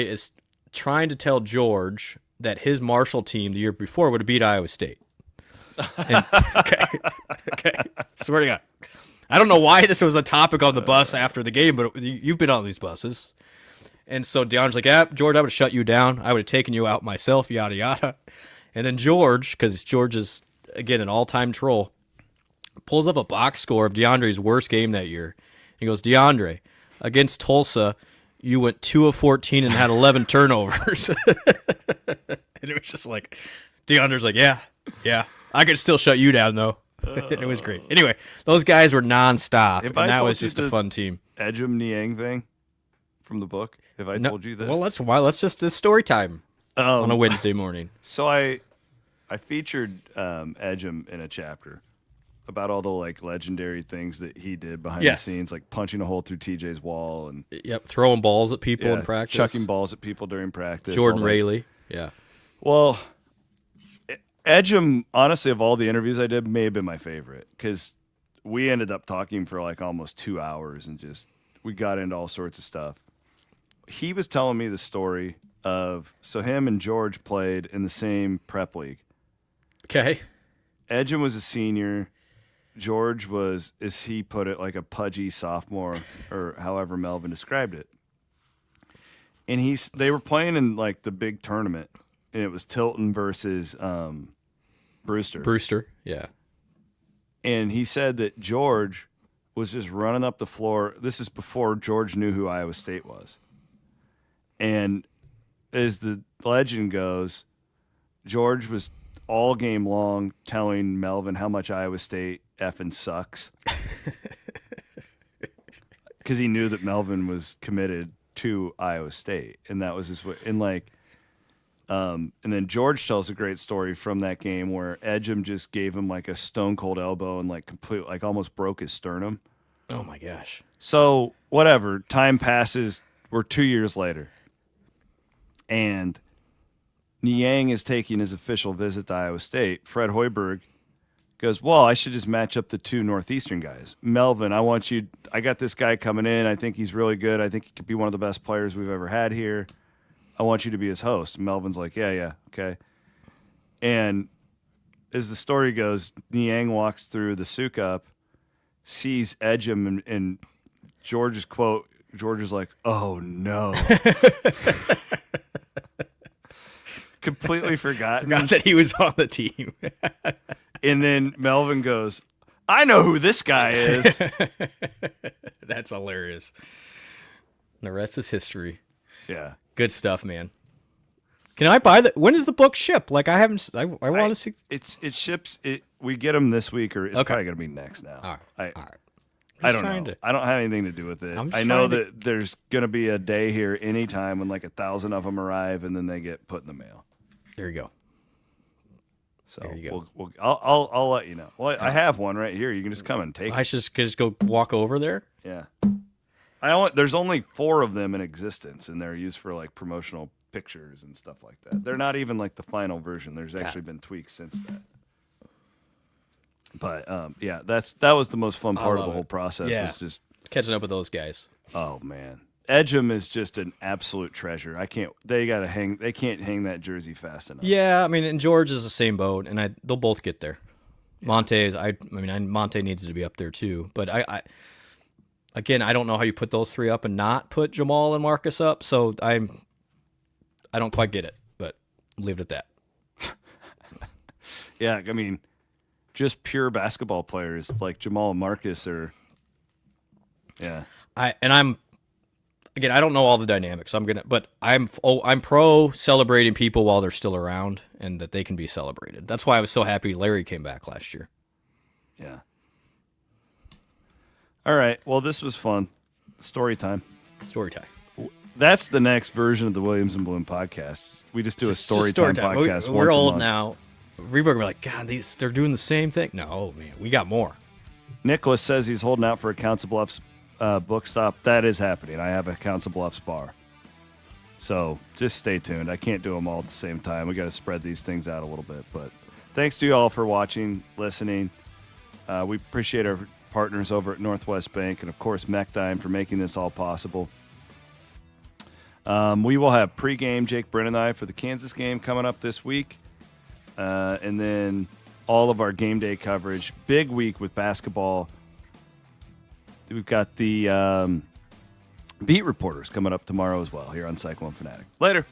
is trying to tell George that his Marshall team the year before would have beat Iowa State. Okay. Swear to God. I don't know why this was a topic on the bus after the game, but you've been on these buses. And so DeAndre's like, George, I would have shut you down. I would have taken you out myself, yada, yada. And then George, because George is, again, an all-time troll, pulls up a box score of DeAndre's worst game that year. He goes, DeAndre, against Tulsa, you went 2 of 14 and had 11 turnovers. And it was just like, DeAndre's like, yeah, I could still shut you down, though. It was great. Anyway, those guys were nonstop, and that was just a fun team. Edgem Niang thing from the book. Have I told you this? Well, let's just do story time on a Wednesday morning. So I featured Edgem in a chapter about all the like legendary things that he did behind the scenes, like punching a hole through TJ's wall and throwing balls at people in practice, chucking balls at people during practice. Jordan Rayleigh, Well, Edgem, honestly, of all the interviews I did, may have been my favorite because we ended up talking for like almost 2 hours and we got into all sorts of stuff. He was telling me the story of, so him and George played in the same prep league. Okay. Edgem was a senior. George was, as he put it, like a pudgy sophomore, or however Melvin described it. And they were playing in like the big tournament, and it was Tilton versus Brewster. Brewster, yeah. And he said that George was just running up the floor. This is before George knew who Iowa State was. And as the legend goes, George was all game long telling Melvin how much Iowa State effing sucks. Because he knew that Melvin was committed to Iowa State. And that was his way. And like, and then George tells a great story from that game where Edgem just gave him like a stone cold elbow and like like almost broke his sternum. Oh my gosh. So whatever, time passes. We're 2 years later. And Niang is taking his official visit to Iowa State. Fred Hoiberg goes, well, I should just match up the two Northeastern guys. Melvin, I got this guy coming in. I think he's really good. I think he could be one of the best players we've ever had here. I want you to be his host. Melvin's like, yeah, okay. And as the story goes, Niang walks through the souk up, sees Edgem, and George's quote, George is like, oh no. Completely forgot that he was on the team. And then Melvin goes, I know who this guy is. That's hilarious. And the rest is history. Yeah. Good stuff, man. Can I buy when does the book ship? Like I want to see. It ships. We get them this week, or it's probably going to be next now. All right. I don't know. I don't have anything to do with it. I know that there's going to be a day here anytime when like 1,000 of them arrive, and then they get put in the mail. There you go. So there you go. I'll let you know. Well, I have one right here. You can just come and take it. I should just go walk over there. Yeah. There's only 4 of them in existence, and they're used for like promotional pictures and stuff like that. They're not even like the final version. There's actually been tweaks since that. But yeah, that was the most fun part of the whole process. Yeah. Was just catching up with those guys. Oh man, Edgem is just an absolute treasure. They can't hang that jersey fast enough. Yeah, I mean, and George is the same boat, and they'll both get there. Yeah. Monte needs to be up there too. But I don't know how you put those 3 up and not put Jamal and Marcus up. So I don't quite get it, but leave it at that. Yeah, I mean, just pure basketball players like Jamal and Marcus are. Yeah, I don't know all the dynamics. But I'm pro celebrating people while they're still around and that they can be celebrated. That's why I was so happy Larry came back last year. Yeah. All right. Well, this was fun. Story time. That's the next version of the Williams and Blum podcast. We just do a story time podcast. We're old now. We're like, God, they're doing the same thing. No, man, we got more. Nicholas says he's holding out for a Council Bluffs book stop. That is happening. I have a Council Bluffs bar. So just stay tuned. I can't do them all at the same time. We got to spread these things out a little bit. But thanks to you all for watching, listening. We appreciate our partners over at Northwest Bank and, of course, Mechdyne for making this all possible. We will have pregame, Jake Brent and I, for the Kansas game coming up this week. And then all of our game day coverage. Big week with basketball. We've got the beat reporters coming up tomorrow as well here on Cyclone Fanatic. Later.